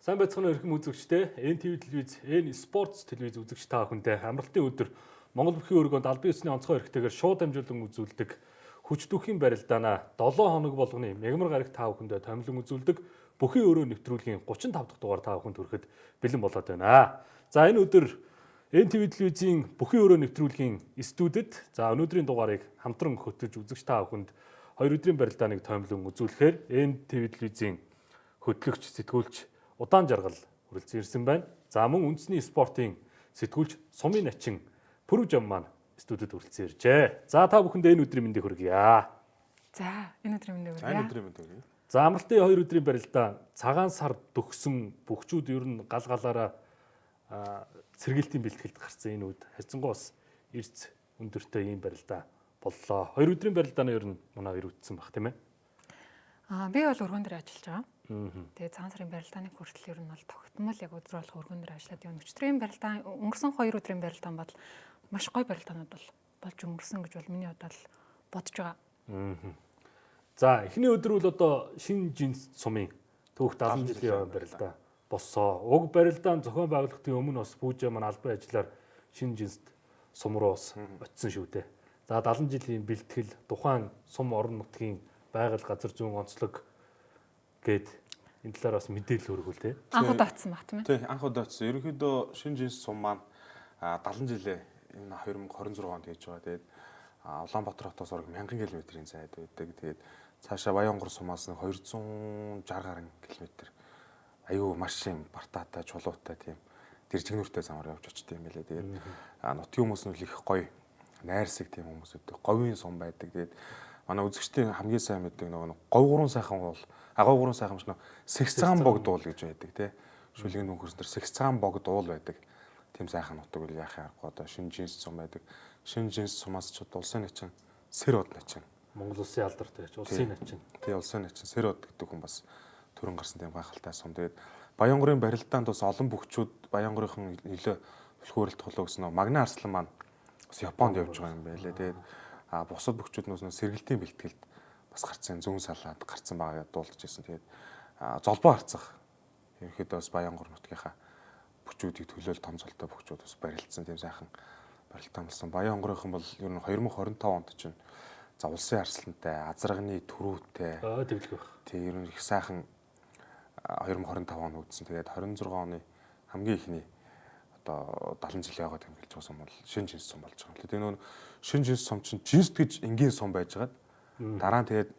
Сайн байцгаана өрхөм үзэгчдээ NTV телевиз, N Sports телевиз үзэгч та бүхэндээ амралтын өдөр Монгол бүхий өргөнд албан ёсны онцгой эрхтэйгээр шууд дамжуулан үзүүлдэг хүчдүүхийн барилдаанаа 7 хоног болгоны мягмар гарагт та бүхэндээ томилон үзүүлдэг бүхий өрөө нэвтрүүлгийн 35 дахь дугаар та бүхэнд хүрэхэд бэлэн болоод байна. За энэ өдөр NTV телевизийн бүхий өрөө нэвтрүүлгийн студид өнөөдрийн дугаарыг хамтран хөтлөж үзэгч та бүхэнд 2 өдрийн барилдааныг томилон үзүүлэхээр NTV телевизийн хөтлөгч, сэтгүүлч Удаан жаргал хүрэлцэн ирсэн байна. За мөн үндэсний спортын сэтгүүлч Сумын Начин Пүрвжам маань студид хүрэлцэн иржээ. За та бүхэндээ энэ өдрийн мэндийг хүргье. За энэ өдрийн мэндийг хүргье. За амралтын 2 өдрийн барилдаа цагаан сар төгсөн бөхчүүд ер нь гал галаараа сэргээлтийн бэлтгэлд гарсан энэ үед хайцангуй бас эрс өндөртэй ийм барилдаа боллоо. 2 өдрийн барилдааны ер нь манай ирүүдсэн баг тийм ээ. Би бол өргөн дээр ажиллаж байгаа. Тэгээ цагаан сарын барилдааны хүртэл ер нь бол тогтмол яг өдөр болох өргөн дээр ажиллаад явна. Өчигдрийн барилдаан өнгөрсөн 2 өдрийн барилдаан бол маш гоё барилдаанууд бол болж өнгөрсөн гэж бол миний бодол бодож байгаа. За эхний өдөр бол одоо шинэ жинс сумын түүх 70 жилийн барилдаа боссоо. Уг барилдаан зохион байгуулалтын өмнө бас Пүүжээ маань албан ажиллаар шинэ жинст сум руу бас очисон шүү дээ. За 70 жилийн бэлтгэл тухайн сум орон нутгийн байгаль газар зүйн онцлог гээд энэ талаар бас мэдээлэл өргөл тий. Анх удаа очсон баг тийм ээ. Тий, анх удаа очсон. Ерөнхийдөө шинэ жинс сум маань 70 жилээ энэ 2026 онд хийж байгаа. Тэгээд Улаанбаатар хотоос орог 1000 км-ийн зайд байдаг. Тэгээд цаашаа Баянгор сумаас 260 гаруй км. Аюу маш юм бартаатай, чулуутай тийм дэржигнүүртэй замаар явж очтой юм байлээ. Тэгээд нутгийн хүмүүс нь их гоё найрсаг тийм хүмүүс үүдэг. Говийн сум байдаг. Тэгээд манай үзэгчдийн хамгийн сайн мэддэг нөгөө говь 3 сайхан бол говь 3 сайхан ч нөгөө сэгцгаан богд уул гэж байдаг тий. Шүлгийн нүхэрс дээр сэгцгаан богд уул байдаг. Тим сайхан нутаг үл яхаа аргагүй одоо шинэ жинс сум байдаг. Шинэ жинс сумаас ч улсын начин сэр од начин. Монгол улсын алдартай ч улсын начин. Тий улсын начин сэр од гэдэг хүн бас төрөн гарсан тийм гайхалтай сум. Тэгээд Баянгорын барилдаанд бас олон бүхчүүд Баянгорынхан нөлөө түлхүүрэлт тоглоо гэсэн нөгөө Магна Арслан маань бас Японд явж байгаа юм байлээ. Тэгээд бусад бүхчүүд нөөс сэргэлтийн бэлтгэлд бас гарцсан зүүн салаад гарцсан байгаа гэдээ дуулж ирсэн. Тэгээд золбоо харцах ерөнхийдөө бас Баянгор нутгийнхаа бүхчүүдийг төлөөл том золтой бүхчүүд бас барилдсан тийм сайхан барилдаан болсон. Баянгорынхан бол ер нь 2025 онд чинь за улсын арслантай, азрагны төрүүтэй тэглэх байх. Тийм ер нь их сайхан 2025 он үүдсэн. Тэгээд 26 оны хамгийн ихний одоо 70 жилийн яагаад тэмдэглэж байгаа сум бол шинэ жинс сум болж байгаа. Тэгээ нөө шинэ жинс сум чинь жинст гэж энгийн сум байжгаад дараа нь тэгээд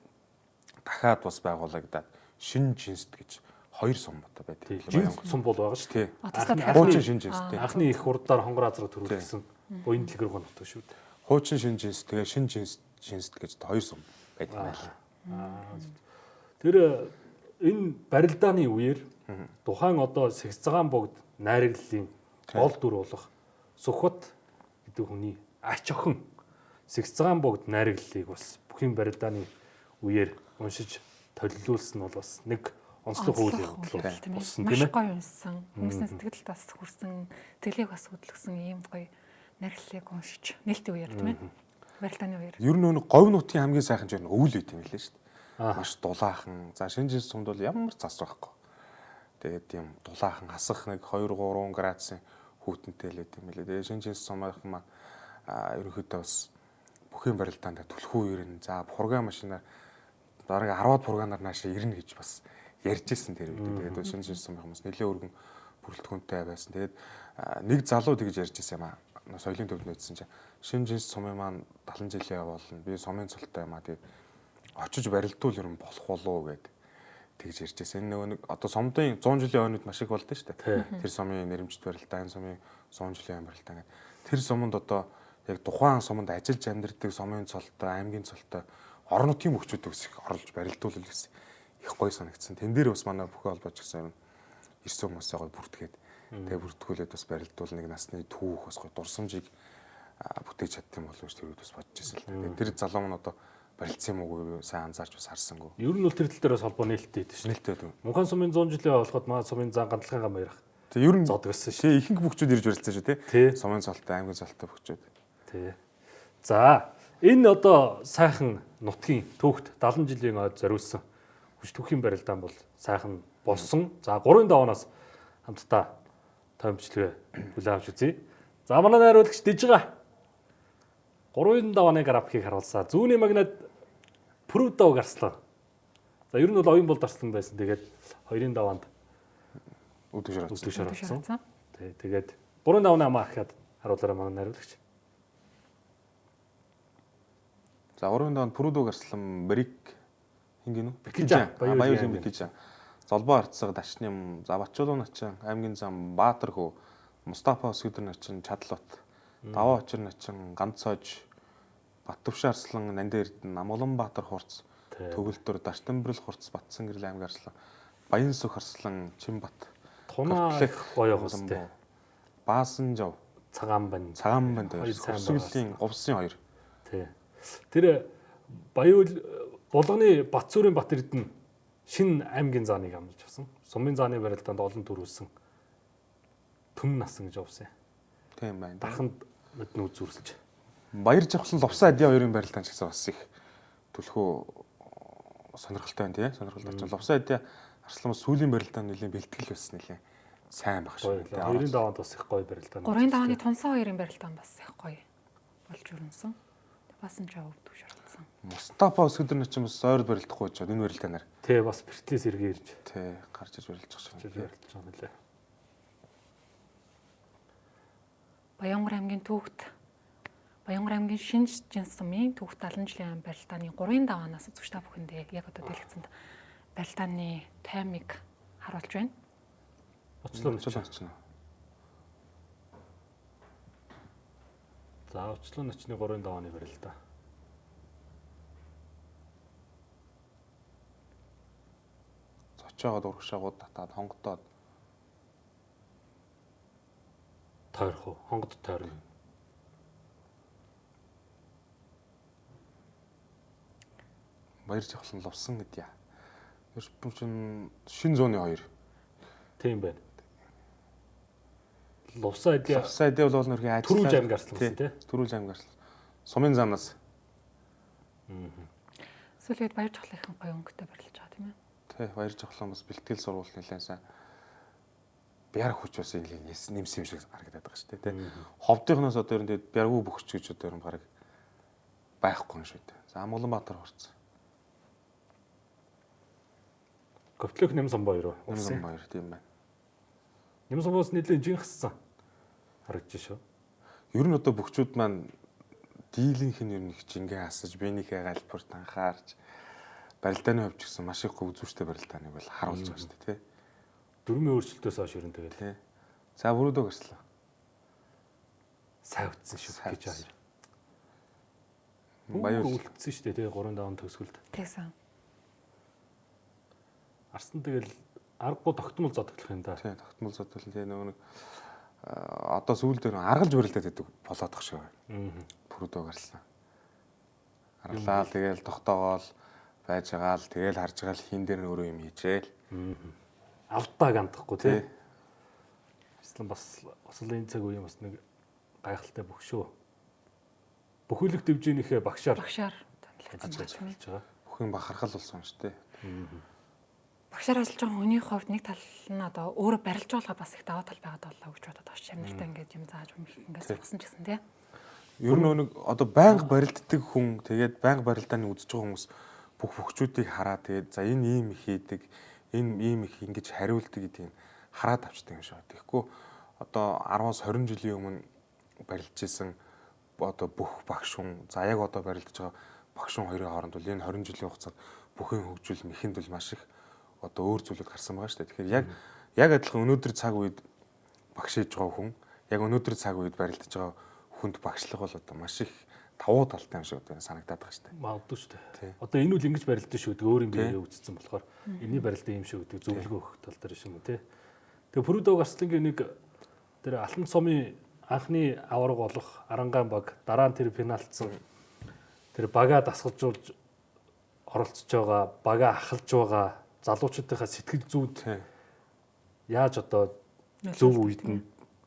дахиад бас байгуулагдаад шинэ жинст гэж 2 сум одоо байдаг. Жинс сум бол байгаа шүү дээ. Хуучин шинэ жинстэй. Анхны их хурдаар хонгор азраг төрүүлсэн буян дэлгэр гонхтой шүү дээ. Хуучин шинэ жинс тэгээ шинэ жинст гэж 2 сум байдаг юм байна. Тэр энэ барилдааны үеэр тухайн одоо сэгцгаан богд найраглалын гол дүр болох Сүхбат гэдэг хүний ач охин сэгцгаан богд найраглалыг бас бүхий барилдааны үеэр уншиж төлөвлүүлсэн нь бол бас нэг онцлог үйл явдал болсон тийм ээ. Маш гоё уншсан. Хүмүүсийн сэтгэлд бас хүрсэн, тэлийг бас хөдөлгсөн ийм гоё найраглалыг уншиж нээлттэй үеэр тийм ээ. Барилдааны үеэр. Ер нь нөгөө говь нутгийн хамгийн сайхан жир нь өвөл үйт юм лээ шүү дээ. Маш дулаахан. За шинэ жинс сумд бол ямар цас байхгүй. Тэгээд тийм дулаахан хасах нэг 2 3 градусын хүүтэнтэй л байт юм лээ. Тэгээд шинэ жинс сумынхан маань ерөнхийдөө бас бүхий барилдаанд түлхүү ирнэ. За пурга машинаар дараагийн 10-аад пурганаар наашаа ирнэ гэж бас ярьж ирсэн тэр үед. Тэгээд шинэ жинс сумын хүмүүс нэлээ өргөн бүрэлдэхүүнтэй байсан. Тэгээд нэг залуу тэгж ярьж ирсэн юм аа. Соёлын төвд нөөцсөн чинь шинэ жинс сумын маань 70 жилийн болно. Би сумын цолтой юм аа. Тэгээд очиж барилдуул юм болох болов гэд тэгж ярьж байсан. Энэ нөгөө нэг одоо сумдын 100 жилийн ойнод маш их болдсон шүү дээ. Тэр сумын нэрэмжит барилдаа, энэ сумын 100 жилийн барилдаа гэдэг. Тэр суманд одоо яг тухайн суманд ажиллаж амьдардаг сумын цолтой, аймгийн цолтой орон нутгийн мөчүүд өсөх орлож барилдуулал гэсэн их гоё санагдсан. Тэн дээр бас манай бүхий холбооч гэсэн ирсэн хүмүүсээ гоё бүртгээд тэгээ бүртгүүлээд бас барилдуул нэг насны түүх бас гоё дурсамжийг бүтээж чадсан болов уу гэж тэр үед бас бодож байсан л дээ. Тэр залуу маань одоо барилцсан юм уу сайн анзаарч бас харсангүй. Ер нь бол тэр тал дээр бас холбоо нээлттэй дээ шүү. Нээлттэй үү. Мунхан сумын 100 жилийн болоход маа сумын зан ганцлагын гам ярих. Тэг ер нь Зодгосон шүү. тий ихэнх бүгчүүд ирж барилцсан шүү Тий. тий. Сумын цолтой, аймгийн цолтой бүгчүүд. Тий. За энэ одоо сайхан нутгийн түүхт 70 жилийн ойд зориулсан хүч түүхийн барилдаан бол сайхан болсон. За 3 даваанаас хамтдаа томчлээ хүлээн авч үзье. За манай найруулагч Дижга 3 давааны графикийг харуулсаа. Зүүнний магнит Прудо гарслаа. За ер нь бол оюун бол дарслан байсан. Тэгээд 2 даваанд Үдгэж шоролцсон. Тий. Тэгээд 3 давааны амаа ахиад харуулаарай манай найруулагч. За 3 даваанд Прудо гарслан Брик хин гинү? Бикижан. Баярлалын Бикижан. Золбоо арцаг Дашням, Завачулуу начин, аймгийн зам Баатархүү, Мустафа Өсгөдөр начин Чадлбат, Даваа Очир начин Ганцоож, Баттөвшин Арслан Нандин Эрдэнэ, Амгаланбаатар хурц, Төгөлдөр Даштанбэрэл хурц Батсан гэрэл аймаг Арслан, Баян Сүх Арслан Чимбат, Тунаа гоё хостой. Баасан Жав, Цагаанбан дээр Өсгөлийн говсын хоёр. Тий. Тэр Баяул Булганы Батцүрийн Бат Эрдэнэ шинэ аймгийн зааныг амлаж авсан. Сумын зааны барилдаанд олон төрүүлсэн. Түн насан гэж явсан. Тийм байна. Дарханд мэднэ үзүүлж. Баяр жавхлан ловсаа адиа хоёрын барилдаан ч гэсэн бас их түлхүү сонирхолтой байна тий. Сонирхолтой ч ловсаа адиа Арслан сүүлийн барилдаан нэлийн бэлтгэл байсан нэлээ сайн баг шүү. 2-ын даваанд бас их гоё барилдаан. 3-ын давааны Тунсан хоёрын барилдаан бас их гоё болж өрнөсөн. Басан ч авдаг шаардсан. Мустафа Өсгөдөр начин бас ойр барилдахгүй ч энэ барилдаанаар. Тий бас бэртлээс эргээ ирж. Тий гарч иж барилдах шиг. Барилдаж байгаа нэлээ. Баянгар аймгийн түүхт Баянгар аймгийн шинж жинс сумын түүхт 70 жилийн барилдааны 3-ын даваанаас үзэгч та бүхэндээ яг одоо дэлгэцэнд барилдааны таймыг харуулж байна. Очлоо. За очлоо начны 3-ын давааны барилдаа. Зочоогоод урагшаагууд татаад хонгодоод тойрох уу? Хонгод тойрно. Баяр жавхлан ловсон гэдээ. Ерөн чин шин зууны хоёр. Тийм байна. Лувсаа адиа бол нөрхий ажил. Түрүүлж аймаг гарсан тий. Түрүүлж аймаг гарсан. Сумын замнаас. Сүүлээд баяр жавхлынхан гоё өнгөтэй барилж байгаа тийм ээ. Тий, баяр жавхлан бас бэлтгэл сургууль нэлээд сайн. Бяр хүч бас нэмсэн юм шиг харагдаад байгаа шүү дээ тий. Ховдынхноос одоо ер нь бяргүй бөхч гэж одоо ер нь бараг байхгүй юм шүү дээ. За Амгаланбаатар хурц. Говтлөх Нэмсэн баяр. Нэмсэн баяр тийм байна. Нэмсэн боос нэлийн жинхсэн харагдаж шүү. Ер нь одоо бөхчүүд маань дийлийнх нь ер нь их жингээ асаж, биенийхээ галбарт анхаарч барилдааны хувьд ч гэсэн маш их үзүүштэй барилдааныг бол харуулж байгаа шүү дээ тий. Дөрмийн өөрчлөлтөөс хойш ер нь тэгэл тий. За бүрдөө гэрслээ. Сайн утсан шүү гэж аа. Баяр үлдсэн шүү дээ тий 3 даван төгсгөлд. Тэгсэн. Арсан тэгэл аргагүй тогтмол зодглох юм да. Тий, тогтмол зодглол тий нөгөө нэг одоо сүүл дээр аргалж барилдаад байдаг болоодох шиг байна. Бүрдөө гарсан. Аргалаа тэгэл тогтоогоол байж байгаа л тэгэл харж байгаа л хин дээр нь өөрөө юм хийжээл. Алдааг амтахгүй тий. Эсвэл бас ослын цаг үеийн бас нэг гайхалтай бөхшөө. Бүхүүлэг дэвжээнийхээ багшаар ажиллаж байгаа. Бүх юм бахархал болсон шүү дээ. Багшаар ажиллаж байгаа хүний хувьд нэг тал нь одоо өөрөө барилж байгаа бас их даваа тал байгаад боллоо гэж бодоод байгаа ш. Шамнартаа ингээд юм зааж өмнөх ингээд сурсан ч гэсэн тий. Ер нь нэг одоо байнга барилддаг хүн тэгээд байнга барилдааны үзэж байгаа хүмүүс бүх бөхчүүдийг хараа тэгээд за энэ ийм их хийдэг, энэ ийм их ингэж хариулдаг гэдгийг хараад авчдаг юм шиг. Тэгэхгүй одоо 10-аас 20 жилийн өмнө барилж исэн одоо бүх багш хүн за яг одоо барилдаж байгаа багш хүн хоёрын хооронд бол энэ 20 жилийн хугацаанд бүхэн хөгжүүл мэхэнд бол маш их одоо өөр зүйлүүд гарсан байгаа шүү дээ. Тэгэхээр яг адилхан өнөөдөр цаг үед багш хийж байгаа хүн яг өнөөдөр цаг үед барилдаж байгаа хүнд багшлах бол одоо маш их давуу талтай юм шиг одоо санагдаад байгаа шүү дээ. Магадгүй шүү дээ. Одоо энэ үл ингэж барилдаж шүү гэдэг өөр юм биеэ үзсэн болохоор энэний барилдаа юм шиг гэдэг зөвлөгөө өгөх тал дээр шиг юм тий. Тэгээ Прудо гарслангийн нэг тэр Алтан сумын анхны аварга болох Арангаан баг дараа нь тэр пенальтсан тэр багаа дасгалжуулж оролцож байгаа, бага ахалж байгаа залуучуудынхаа сэтгэл зүйд яаж одоо зөв үед нь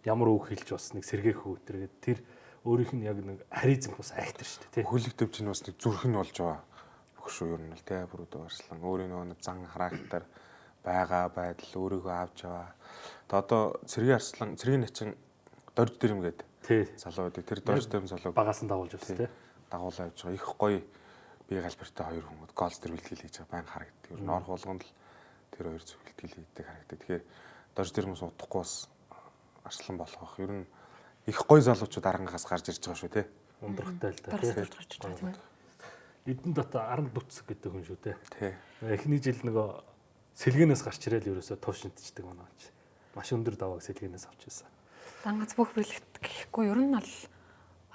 ямар үг хэлж бас нэг сэргээх үү гэдэг тэр өөрийнх нь яг нэг харизм бас айхтар шүү дээ тий. Хөлөг төвч нь бас нэг зүрх нь болж байгаа бүх шүү ер нь л тий. Бүрүүд гарчлан өөрийн нэг зан характер байгаа байдал өөрийгөө авч яваа. Одоо цэргийн арслан цэргийн начин дорж дэрэм гэдэг тий. залуу байдаг. Тэр дорж дэрэм залуу Багаас нь дагуулж явсан тий. Дагуулж авч байгаа. Их гоё бие галбиртай хоёр хүмүүс голс төр бэлтгэл хийж байгаа баян харагддаг. Ер нь орох болгонд л тэр хоёр зөв бэлтгэл хийдэг харагддаг. Тэгэхээр дорж дэрмс удахгүй бас арслан болох. Ер нь их гоё залуучууд арангаас гарч ирж байгаа шүү те. Ундрахтай л да Гарч тий. ирж байгаа тийм ээ. Эдэн дот аран дүцэг гэдэг хүн шүү дээ. Тий. Эхний жил нөгөө сэлгэнээс гарч ирээл ерөөсөө туушинтчдэг манай ч. Маш өндөр давааг сэлгэнээс авч ирсэн. Дангац бүх бэлэгт гэхгүй ер нь бол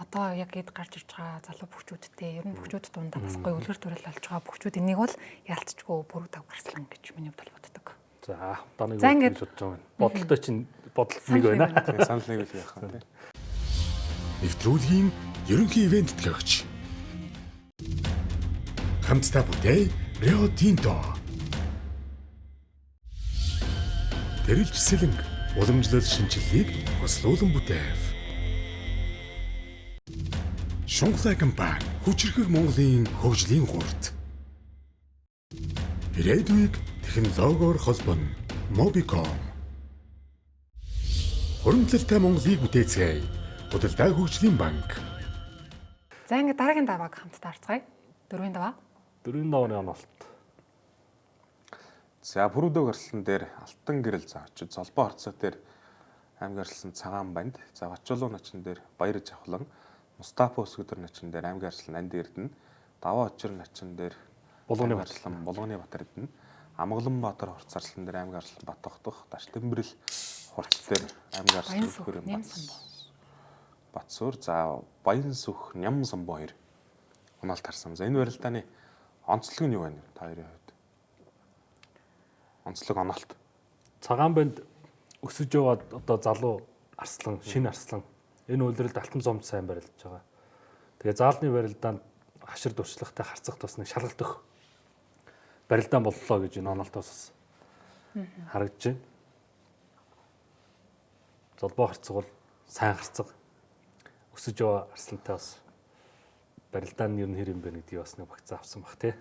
одоо яг эд гарч ирж байгаа залуу бүхчүүдтэй ер нь бүхчүүд дундаа бас гоё үлгэр дуурал болж байгаа бүхчүүд энийг бол ялцчгүй бүрэг тав гарслан гэж миний хувьд бол боддог. За одоо нэг За, ингээд- бодож байгаа юм. Бодолтой чинь бодол нэг байна. Тэгээ санал нэг үл яах вэ те. Нэвтрүүлгийн ерөнхий ивент төлөөгч. Хамтдаа бүтээй Rio Tinto. Тэрэлж сэлэнг уламжлал шинжилгээг хослуулан бүтээв. Шунхлай компани хүчирхэг Монголын хөгжлийн гурт. Ирээдүйг технологиор холбоно Mobicom. Хуримтлалтай Монголыг бүтээцгээе. Худалдаа хөгжлийн банк. За ингээд дараагийн давааг хамтдаа харцгаая. Дөрвийн даваа. 4 давны онолт. За бүрүүдөө гарслан дээр алтан гэрэл заавч золбоо орцоо дээр аймаг арслан цагаан банд. За Бачуулуу начин дээр Баяр Жавхлан, Мустафа Өсгөдөр начин дээр аймаг арслан Нанд Эрдэнэ, Даваа Очир начин дээр Булганы аймаг арслан Булганы Батар Эрдэнэ, Амгалан Баатар Хорц арслан дээр аймаг арслан Батгохдох, Даштэмбэрэл Хурц дээр аймаг арслан Өсгөр Батсуур. За Баян сүх Ням самбоо 2 унаалт харсан. За энэ барилдааны онцлог нь юу вэ? Та хоёрын хувьд. Онцлог оноолт. Цагаан банд өсөж яваад одоо залуу арслан, шинэ арслан энэ үйлрэлд алтан зомд сайн барилдаж байгаа. Тэгээ заалны барилдаанд хашир дуршлагтай харцах бас нэг шалгалт өх барилдаан боллоо гэж энэ оноолтоос харагдаж байна. Золбоо харцаг бол сайн харцаг. Өсөж яваа арслантай бас барилдаан нь ер нь хэр юм бэ гэдгийг бас нэг багцаа авсан баг тий.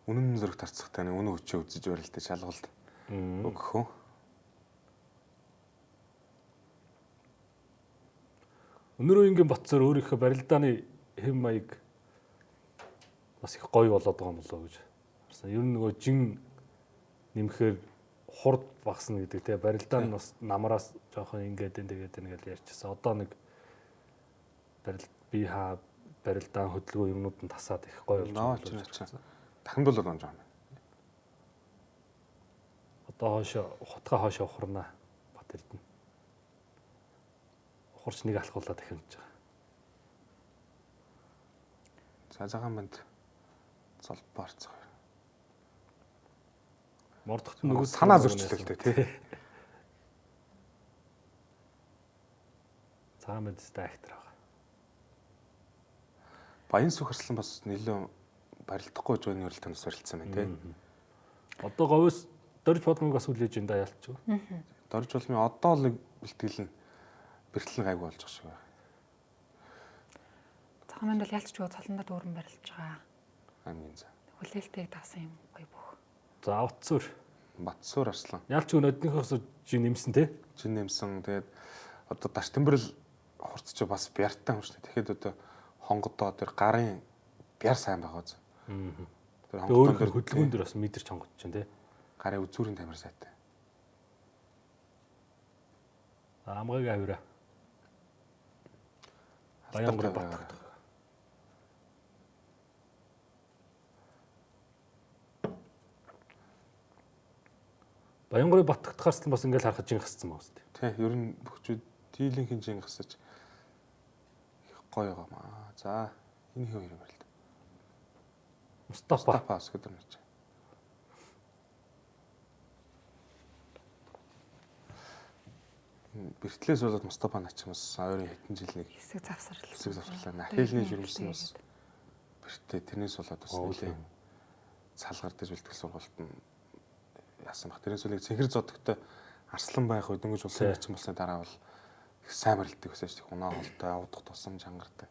Үнэн зөрөгт харцагтай нэг үнэн өчөө үзэж барилдаж шалгалт өгөх үү? Өнөр үеийн Батцаар өөрийнхөө барилдааны хэм маяг бас их гоё болоод байгаа юм болоо гэж харсан. Ер нь нөгөө жин нэмэхээр хурд багасна гэдэг те барилдаа нь бас намраас жоохон ингээд ингээд ярьчихсан. Одоо нэг би барилдаан хөдөлгөөн юмнууд нь тасаад их гоё болж байна. Дахин бол онж байна. Одоо хутгаа хоошоо ухарна Бат Эрдэнэ. Ухарч нэг алхуулаад дахимж байгаа. За цагаан банд золбоо харцаг. Мордохт нөгөө санаа зөрчлөлтэй тий. Цагаан бандтай актер байгаа. Баян сүх харслан бас нэлээд барилдахгүй гэж байна өрөлтөнд барилдсан байна тий. Одоо говьс дорж болмыг бас үлээж энэ ялч. Дорж болмын одоо л бэлтгэл нь бэртлэн гайгүй болж байгаа шиг байна. Цагаан банд бол ялцчгүй цолондоо дүүрэн барилж байгаа. Аймгийн за. Хүлээлтийг таасан юм гоё бүх. За Утсуур. Батсуур арслан. Ялч өнөднийхөөс жин нэмсэн тий. Жин нэмсэн. Тэгээд одоо Даштэмбэрэл хурцч бас бяртай юм шүү дээ. Тэгэхэд одоо хонгодоо тэр гарын бяр сайн байгаа зү. Тэр хонгодоо хөдөлгөөн дээр бас мэдэрч хонгодож чинь тий. Гарын үзүүрийн тамир сайтай. Амгагийн авира. Баянгарын Батгохдох. Баянгарын Батгохдохоос бас ингээл харахад жин гасцсан байна үстэй. Тий, ер нь бүхчүүд дийлэнхэн жин гасаж их гоё байгаа маа. За, энэ хөө юм байна л да. Мустафа Өсгөдөр нэж. Бэртлээс болоод Мустафа начмас ойрын хэдэн жил нэг Хэсэг завсарлаа. хэсэг завсарлаа. Нахилны жирэмсэн бас бэртээ тэрнээс болоод бас нэлээ цалгаар дэж бэлтгэл сургалт нь яасан баг. Тэрээс үлээ цэнхэр зодогтой арслан байх үед дөнгөж улсын орчин болсны дараа бол их сайн мэрэлдэг байсан шүү дээ. Унаа холтой, авдах тусам чангартай.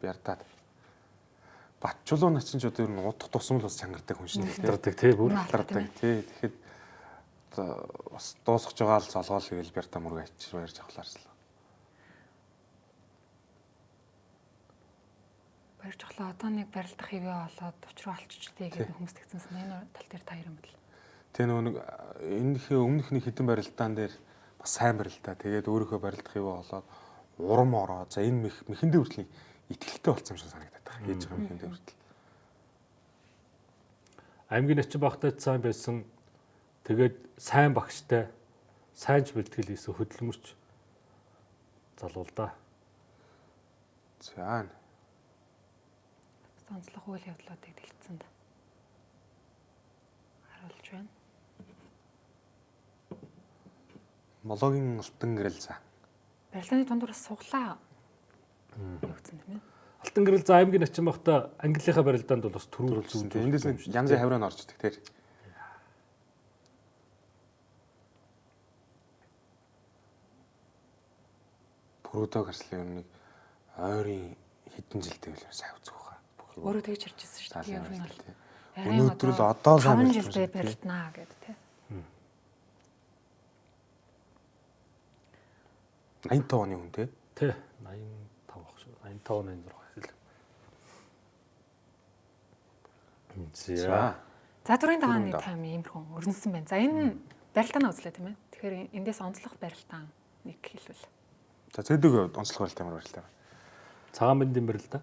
Бярдаад Батчулуу начин ч одоо ер нь удах тусам л бас чангартай хүн шин Дардаг тий бүр. дардаг тий. Тэгэхэд бас дуусах жагаал золгоол гээл бярдаа мөргө ачиж баярж авахлаарслаа. Баярж авлаа. Одоо нэг барилдах хэвээ болоод учруу алччихтэй гэдэг хүмүүс тэгсэнсэн. Энэ тал дээр та хоёр юм бэл. Тэ нэг энэхээ өмнөхний хідэн барилдаан дээр бас сайн барилдаа. Тэгээд өөрийнхөө барилдах хэвээ болоод урам ороо. За энэ мэхэндээ хүртэл итгэлтэй болсон юм шиг санагдаад байна. Хийж байгаа мэхэндээ хүртэл. Аймгийн начин багтай сайн байсан. Тэгээд сайн багштай сайнч бэлтгэл хийсэн хөдөлмөрч залуу л да. За Онцлог үйл явдлуудыг дэлгэцэнд харуулж байна. Мологийн алтан гэрэл за. Барилдааны дундуур бас суглаа явагдсан тийм ээ. Алтан гэрэл за аймгийн начин багтай ангилийнхаа барилдаанд бол бас төрүүлсэн. Эндээс нэг янзын хавраа нь орж идэг тэр. Пүрүүдөө гарслын нэг ойрын хэдэн жилдээ л сайн үзэх байгаа. Өөрөө тэгж харж ирсэн шүү дээ. Ер нь бол өнөөдөр л одоо сайн 5 жилдээ барилднаа гэдэг тийм. 85 оны хүн тий. Тий 85 ах шүү. 85 оны 6 хэл. За дөрвийн дагааны тайм иймэрхүү өрнөсөн байна. За энэ барилдаанаа үзлээ тийм ээ. Тэгэхээр эндээс онцлог барилдаан нэг хэлвэл. За зэдэг онцлог барилдаан барилдаа. Цагаан бэндийн барилдаа.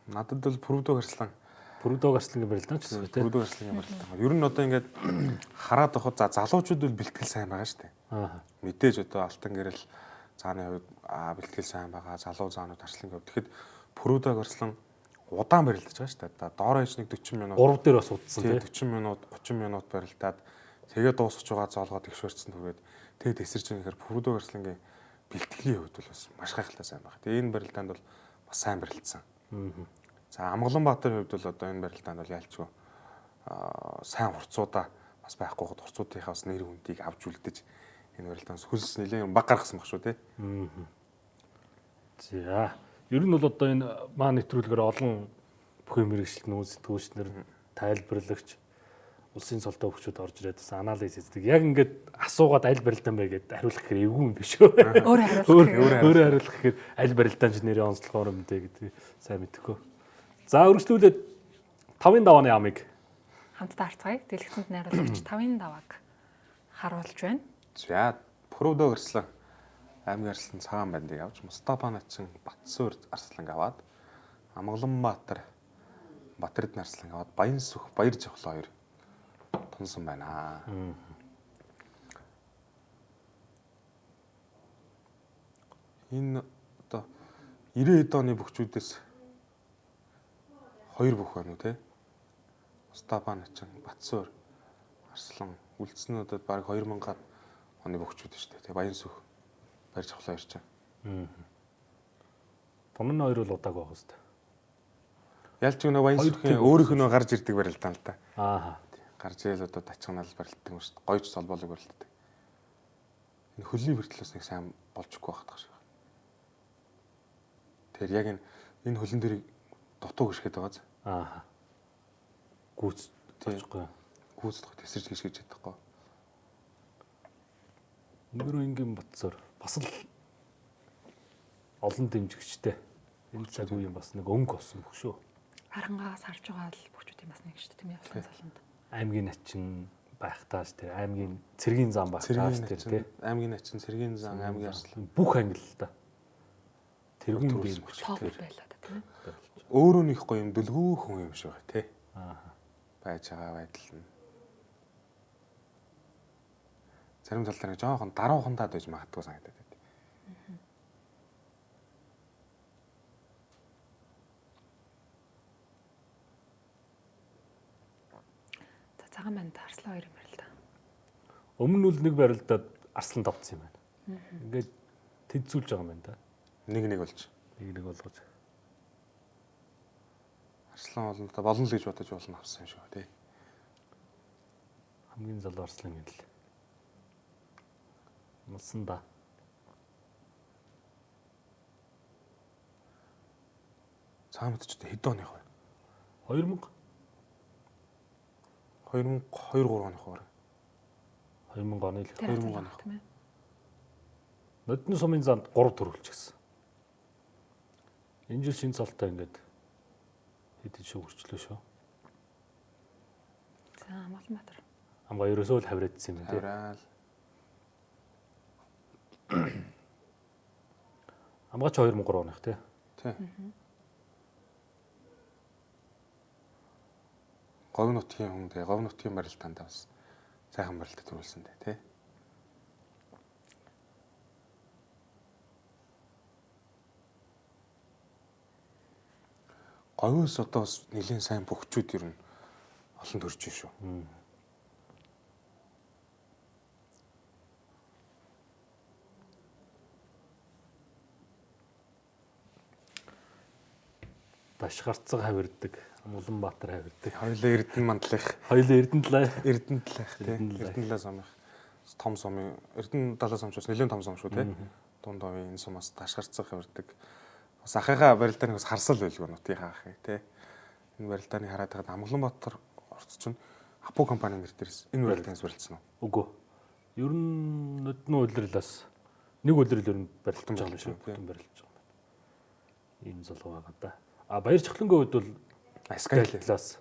Надад бол пүрүүдөө гарслан Пүрүүдөө гарслангийн барилдаан ч гэсэн тий. пүрүүдөө гарслангийн барилдаа. Ер нь одоо ингээд хараад авахд за залуучууд бол бэлтгэл сайн байгаа шүү дээ. Аа. Мэдээж одоо алтан гэрэл цааны хувьд бэлтгэл сайн байгаа, залуу заанууд арслангийн хувьд. Тэгэхэд пүрүүдөө гарслан удаан барилдаж байгаа шүү дээ. Доороо ич нэг 40 минут. 3 дээр бас удсан тий. 40 минут, 30 минут барилдаад тэгээ дуусгаж байгаа зоолгоод ихшвэрцэн түрээд тэгээ тесэрч байгаахаар пүрүүдөө гарслангийн бэлтгэлийн хувьд бол бас маш гайхалтай сайн байна. Тэгээ энэ барилдаанд бол бас сайн барилдсан. За Амгаланбаатарын хувьд бол одоо энэ барилдаанд бол ялчгүй сайн хурцуудаа бас байхгүй хад хурцуудынхаа бас нэр хүндийг авч үлдэж энэ барилдаанаас хөлс нэлээд баг гаргасан баг шүү тий. За ер нь бол одоо энэ маа нэвтрүүлгээр олон бүхэн мэрэгчлэн үз сэтгүүлчнэр тайлбарлагч улсын цолтой хөгчүүд орж ирээд бас анализ хийдэг. Яг ингээд асуугаад аль барилдаан бэ гэдээ хариулах хэрэг эвгүй юм биш үү? Өөрөө хариулах гэхээр аль барилдаан ч нэрээ онцлогоор юм дээ гэдэг сайн мэдэхгүй. За өргөжлүүлээд 5-ын давааны амыг Хамтдаа харцгаая. Дэлгэцэнд найруулагч 5-ын давааг харуулж байна. За пүрүүдөө гарслан аймгийн арслан цагаан бандыг авч Мустафа начин Батсуур арсланг аваад Амгаланбаатар Батэрд арсланг аваад Баян сүх Баяр жавхлаа хоёр тунсан байна. Энэ одоо 90-ад оны бөхчүүдээс хоёр бүх байна уу те? Мустафа начин Батсуур арслан үлдснүүдэд баг 2000-ад оны бөхчүүд шүү дээ. Баян сүх барьж авлаа ирж байгаа. Томн хоёр бол удааг байх хэвээр. Ялч нэг Баян сүхийн өөрийнх нь гарч ирдэг барилдаан л та. Аа. Гарч ирэл одоо тачганаал барилддаг юм шүү дээ. Гоёч солбоолыг барилддаг. Энэ хөлийн бэртлээс нэг сайн болчихгүй байх шиг. Тэгэхээр яг энэ хөлн дэрийг дутуу гიშгээд байгаа зү. Аа. Гүүц болчихгүй. Гүүцдэх тесэрч гიშгэж чадахгүй. Өнөөдөр ингийн Батсуур бас л олон дэмжигчтэй. Энэ цаг үеийн бас нэг өнгө болсон бүх шүү. Харангаас харж байгаа л бүчүүдийн бас нэг шүү дээ тийм ээ. Улсын цолонд. Аймгийн начин байхтааш тэр аймгийн цэргийн зам байхтааш тэр тий. Аймгийн начин цэргийн зам аймгийн арслан бүх англи л да. Тэрүүн бие топ байлаа да тийм ээ. Өөрөө нэг гоё юм дөлгөө хүн юм шиг байна тий. Аа. Байж байгаа байдал нь. Зарим талдаа нэг жоохон даруухандаад байж магадгүй санагдаад байна. За цагаан банд арслан хоёр юм байна л да. Өмнө нь нэг барилдаад арслан давцсан юм байна. Ингээд тэнцүүлж байгаа юм байна да. Нэг болж. Нэг болгож. Арслан болно л гэж бодож болно авсан юм шиг тий. Хамгийн залуу Арслан гэл. Мулсан да. Цаа мэдчихдээ хэд оных вэ? 2000 2002 3 оных вэ? 2000 оны л. 2000 оных. тийм ээ. Нодны сумын занд 3 төрүүлж гисэн. Энэ жил шинэ цолтой ингээд хэдэн шиг хүрчлөө шүү. За Амгаланбаатар. Амгаа ерөөсөө л хавраадсан юм тий. Тавраал. Амгаа ч 2003 оных тий. Тий. Говь нутгийн хүн тий. Говь нутгийн барилдаанд бас сайхан барилдад төрүүлсэн дээ тий. Говьос одоо бас нэлийн сайн бөхчүүд ер нь олон төрж байна шүү. Дашгарцаг хавирдаг, Амгаланбаатар хавирдаг. Хоёулаа Эрдэнэ мандлах, Хоёулаа Эрдэнэтлээ. Эрдэнэтлах тий. Эрдэнэлээ. Эрдэнэлээ сумын том сумын Эрдэнэ далай сумчаас нэлээд том сум шүү тий. Дунд овын энэ сумаас ташгарцах хавирдаг. Бас ахыгаа барилдааны бас харсал байлгүй нутгийн ахыг тий. Энэ барилдааны хараад байгаад Амгаланбаатар орц чинь Апо компани нэр дээрээс энэ барилдаанаас барилдсан уу? Үгүй. Ер нь нодны улирлаас нэг улирал ер нь барилдаж байгаа юм шүү. Бүтэн барилдаж байгаа юм. Ийм залуу байгаа да. А баяр чухлынгийн хувьд бол Скайлаас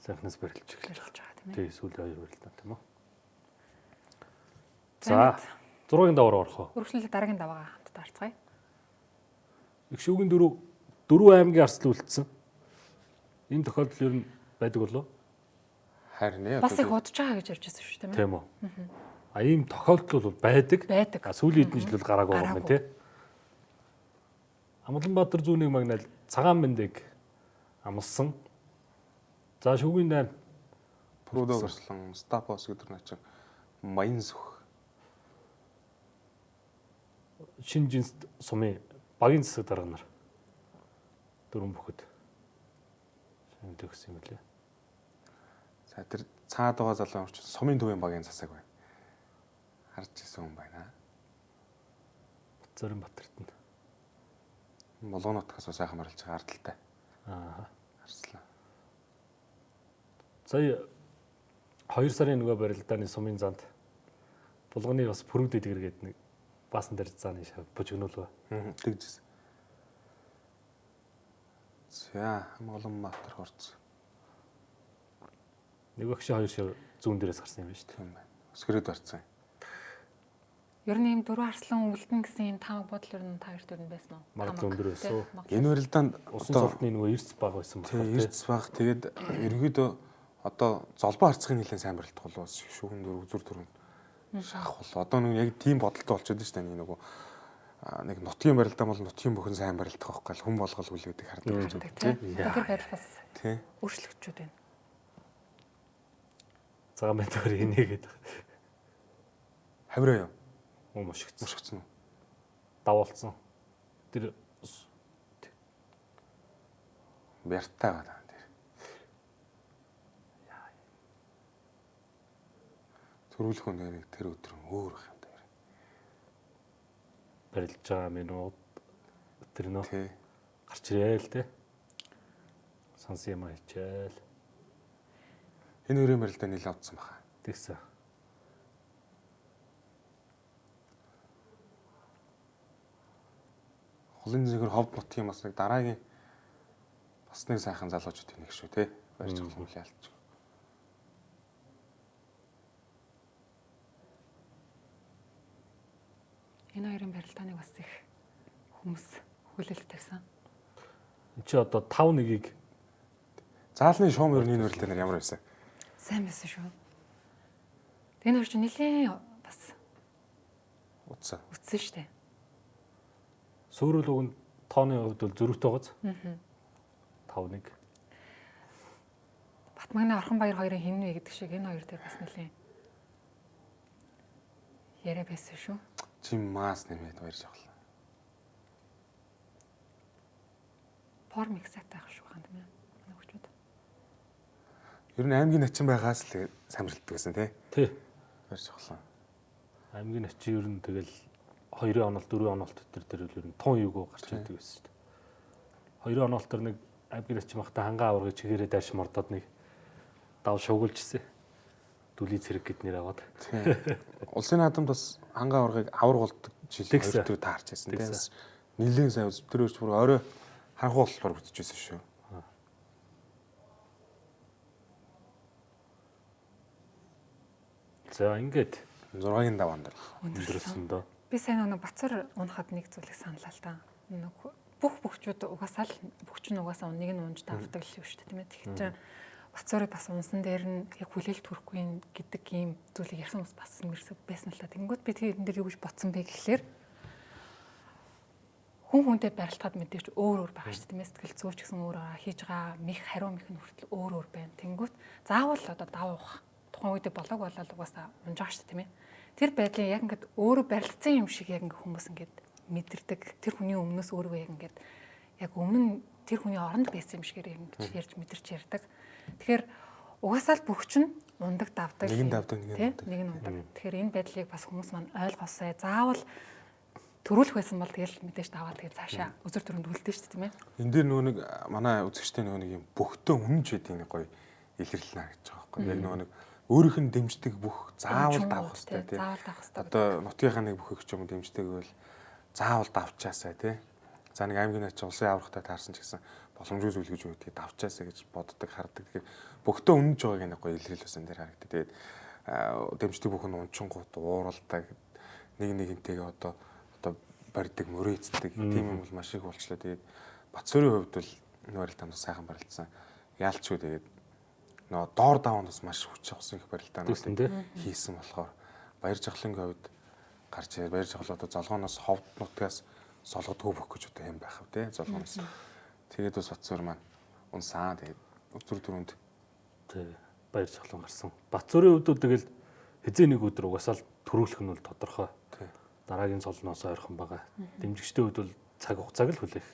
сайхнаас барилж эхэлж Барилж байгаа тийм ээ. тий, сүүлийн 2 барилдаа тийм үү. За 6-гийн даваар орох уу? Өргөжлөлт дараагийн даваагаа хамтдаа харцгаая. Их шүүгийн 4 аймгийн арслан үлдсэн. Энэ тохиолдол ер нь байдаг болов? Харин нэ Бас их удаж байгаа гэж ярьж байсан шүү дээ. Тийм үү. А ийм тохиолдол бол байдаг. Байдаг. А сүүлийн хэдэн жил бол гараагүй юм байна тий. Амгаланбаатар зүүнний магнал цагаан бэндийг амлсан. За шүүгийн 8 Прудо гарслан Стапос гэдэг нь чинь маян сүх. шинэ жинс сумын багийн засаг дарга нар дөрвөн бүхэд шинэ төгсөн юм лээ. За тэр цаад байгаа залуу юм чинь сумын төвийн багийн засаг байна. Харж ирсэн хүн байна. Зорин Батэрт нь. Болгоонотгоос сайхан барилж байгаа ардалтай. Аа. Арслан. Сая 2 сарын нөгөө барилдааны сумын занд булганы бас пүрэв дэлгэр гээд нэг баасан дээр зааны шав божигнуулгаа. Тэгжсэн. За Амгаланбаатар хорц. Нэг багш 2 шав зүүн дээрээс гарсан юм байна шүү дээ. Тийм байна. Өсгөрөөд барьсан. Ер нь ийм 4 арслан үлдэн гэсэн юм таамаг бодол ер нь та хоёрт ер нь байсан уу? Магадлал өндөр байсан уу? Энэ барилдаанд Усан цолтны нөгөө эрс баг байсан байна. эрдэс баг тэгээд ерөөдөө одоо золбоо харцахын нэлээд сайн барилдах болов шүүхэн дөрөв зүр төрөнд шахах бол одоо нэг яг тийм бодолтой болчиход байна шүү дээ нөгөө нэг нутгийн барилдаа бол нутгийн бүхэн сайн барилдах байхгүй хүн болгол үлээдэг хардаг гэж байна тийм. Тэгэхээр байдал бас тий. өөрчлөгчүүд байна. Цагаан байтгаар инээгээд Хавраа юу? мушигдсан. Мушигдсан уу? Давуулсан. Тэр Бяртаа байгаа тэр. Төрүүлэх хүн нэг тэр өдөр өөр байх юм дээр. барилж байгаа минут тэр нөө Тий. гарч ирээл те. Сонсон юм ачаал. Энэ өрөө барилдаа нэлээд авцсан баха. Тэгсэн. Холын зэгээр ховд нутгийн бас нэг дараагийн бас нэг сайхан залуучууд нэг шүү те. Барьж болох юм ялч. Энэ хоёрын барилдааныг бас их хүмүүс хүлээлт тавьсан. Энд чи одоо 5-1-ийг Заалны шуум өрний барилдаа нар ямар байсан? Сайн байсан шүү. Энэ хоёр чинь нэлээд бас Утсан. үтсэн шүү дээ. суурил уг нь тооны хувьд бол зөрүүтэй гоц. 5-1. Батмагны Орхон баяр хоёрын хин вэ гэдэг шиг энэ хоёр дээр бас нэлээд яриа байсан шүү. Жим мас нэмээд баяр жавхлаа. Форм эксакт авах шүү хаан тийм ээ. Манай хүчүүд. Ер нь аймгийн начин байгаас л самжилтдаг гэсэн тий. Тий. Баяр жавхлаа. Аймгийн начин ер нь тэгэл 2 онолт 4 онолт дээр ер нь тун юуг гарч ирдэг байсан шүү дээ. 2 онолт төр нэг аймгийн начин махта хангаа аваргыг чигээрээ дайрш мордоод нэг дав шугуулж ирсэн. Дүлий цэрэг гэд нэр аваад. Улсын наадамд бас хангаа аваргыг аваргуулдаг жил Тэгсэн. 2 төр таарч байсан тий. Нилээн сайн өсвөрөөч бүр орой харанхуй болтолбор бүтчихсэн шүү. За ингээд 6-гийн даваанд л. өндөрсөн доо. Би сайн нэг Бацар унахад нэг зүйлийг саналаа л да. Нэг бүх бөхчүүд угаасаа л бөхч нь угаасаа нэг нь унж тавардаг л шүү дээ тийм ээ. Тэгэхээр чинь Бацарыг бас унсан дээр нь яг хүлээлт төрөхгүй гэдэг ийм зүйлийг ярьсан хүмүүс бас байсан л да. Тэнгүүд би тэр энэ дээр юу гэж бодсон бэ гэхлээр хүн хүнтэй барилдахад мэдээж өөр байгаа шүү дээ тийм ээ. Сэтгэл зүйч гэсэн өөр байгаа, хийж байгаа мэх хариу мэх нь хүртэл өөр байна. Тэнгүүд заавал одоо давах тухайн үедээ болоог болоод угаасаа унж байгаа шүү дээ тийм ээ. Тэр байдлын яг ингээд өөрөө барилдсан юм шиг яг ингээд хүмүүс ингээд мэдэрдэг. Тэр хүний өмнөөс өөрөө яг ингээд яг өмнө нь тэр хүний оронд байсан юм шигээр яг ингээд ярьж мэдэрч ярьдаг. Тэгэхээр угаасаа л бөхч нь ундаг давдаг. Нэг нь давдаг, нэг нь ундаг. Тэгэхээр энэ байдлыг бас хүмүүс маань ойлгосоо. Заавал төрүүлэх байсан бол тэгэл мэдээж даваад тэгээ цаашаа үзэр төрөнд үлдэн шүү дээ тийм ээ. Энд дээр нөгөө нэг манай үзэгчтэй нөгөө нэг юм бөхтөө үнэнч гэдэг нэг гоё илэрлэнэ гэж байгаа байхгүй. Яг нөгөө нэг өөрийнх нь дэмждэг бүх заавал давах хэрэгтэй тийм. Заавал давах хэрэгтэй. Одоо нутгийнхаа нэг бүхийг ч юм дэмждэг бол заавал давчаасаа тийм. За нэг аймгийн нач улсын аврагтай таарсан ч гэсэн боломжгүй зүйл гэж үүдгийг давчаасаа гэж боддог хардаг. Тэгэхээр бөхтөө үнэнч байгааг нэг гоё илэрэл байсан дээр харагддаг. Тэгээд дэмждэг бүх нь унчингууд ууралдаг нэг нэгнтэйгээ одоо барьдаг мөрөөцдөг тийм юм бол маш их болчлаа. Тэгээд Бацөрийн хувьд бол энэ барилдаанд сайхан барилдсан. Яалчгүй тэгээд нөгөө доор даванд бас маш хүч авсан их барилдаанууд хийсэн болохоор баяр жавхлангийн хувьд гарч ирээд баяр жавхлаа одоо золгооноос ховд нутгаас солгодгүй бүх гэж одоо юм байх вэ тий золгооноос. Тэгээд бас Бацөр маань унсаа тэгээд өдөр түрүүнд тий баяр жавхлан гарсан. Бацөрийн хувьд тэгэл хизээ нэг өдөр угаасаа л төрүүлэх нь бол тодорхой. Дараагийн цолноос ойрхон байгаа. Дэмжигчтэй хувьд бол цаг хугацааг л хүлээх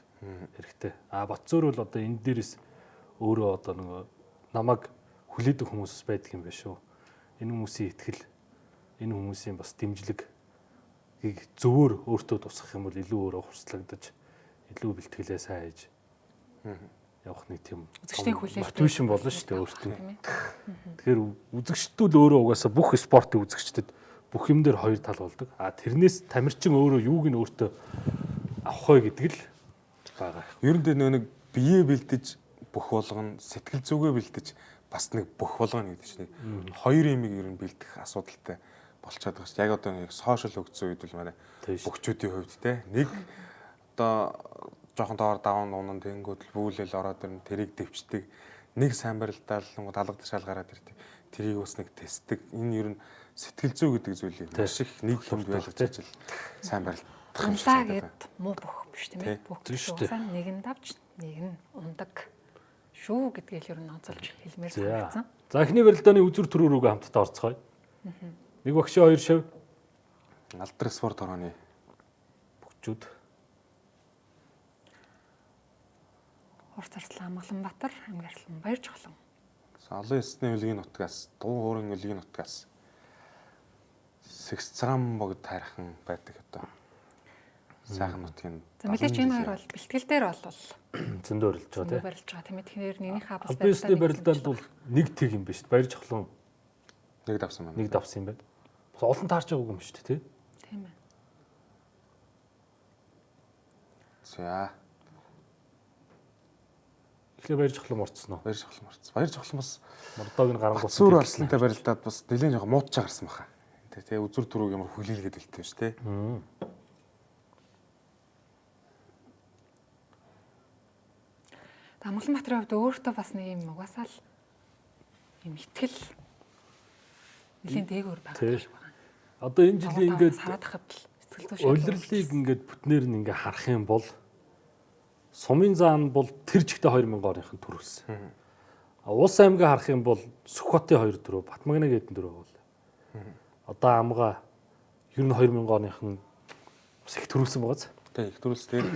хэрэгтэй. Бацөр бол одоо энэ дээрээс өөрөө одоо нөгөө намайг хүлээдэг хүмүүс байдаг юм байна шүү. Энэ хүмүүсийн итгэл, энэ хүмүүсийн бас дэмжлэгийг зөвөр өөртөө тусах юм бол илүү өөрөө хурцлагдаж, илүү бэлтгэлээ сайн хийж явах нэг тийм мотивашн болно шүү дээ өөртөө. Тэгэхээр үзэгчдүүд өөрөө угаасаа бүх спортын үзэгчдэд бүх юм дээр хоёр тал болдог. Тэрнээс тамирчин өөрөө юуг нь өөртөө авах вэ гэдэг л байгаа. Ер нь нэг бие бэлдэж бүх болгоно, сэтгэл зүгээ бэлдэж бас нэг бүх болгоно гэдэг чинь хоёр юмыг ер нь бэлдэх асуудалтай болчиход байгаа шүү. Яг одоо нэг сошиал хөгжсөн үед бол манай бөхчүүдийн хувьд те нэг одоо жоохон доор даван унан тэнгүүд л бүүлэл ороод ирнэ тэрийг дэвчдэг. Нэг сайн барилдаал нэг алга тушаал гараад ирдэг. Тэрийг бас нэг тестдэг. Энэ ер нь сэтгэл зүй гэдэг зүйлийг маш их нэг хүнд байлгаж ажил сайн барилдах. Унлаа гэд муу бүх биш тийм ээ. Бүх уусаа нэг нь давж нэг нь ундаг шүү гэдгийг ер нь онцолж хэлмээр санагдсан. За эхний барилдааны үзүр төрөө рүүгээ хамтдаа орцгоё. Нэг багшийн 2 шав. Алдар спорт орооны бөхчүүд. Хурц Арслан Амгаланбаатар, Амгиарлан Баяр Жавхлан. Олон ясны үлгийн нутгаас, Дуу хуурын үлгийн нутгаас Сэгцрам богд тайрхан байдаг одоо. Сайхан нутгийн. За мэдээч энэ хоёр бол бэлтгэл дээр бол зөндөө барилж байгаа тийм. Барилж байгаа тийм ээ. Тэгэхээр нэгнийхээ бас барилдааны барилдаанд бол нэг тэг юм биш. Баяр Жавхлан нэг давсан байна. Нэг давсан юм байна. Бас олон таарч байгаагүй юм шүү дээ тий. Тийм ээ. За. Эхлээ Баяр Жавхлан морцсон уу? Баяр Жавхлан морцсон. Баяр Жавхлан бас мордоог нь гарангуут. Бацөр арслантай барилдаад бас нэлээд жоохон муудаж гарсан баха. Тэгээ үзүр төрөг ямар хүлээлгээд үлдсэн шүү дээ. Амгаланбаатарын хувьд өөртөө бас нэг юм угаасаа л юм итгэл нэлийн дээгүүр байгаа шиг байна. Одоо энэ жилийн ингээд сараад хахад сэтгэл зүйн улирлыг ингээд бүтнээр нь ингээд харах юм бол сумын заан бол тэр жигтэй 2000 орынх нь төрүүлсэн. Улс аймгаа харах юм бол Сүхбатын 2 төрөө, Батмагна гэдэг төрөө бол. Одоо амгаа ер нь 2000 орынх нь бас их төрүүлсэн байгааз. Тэг их төрүүлс тэгээд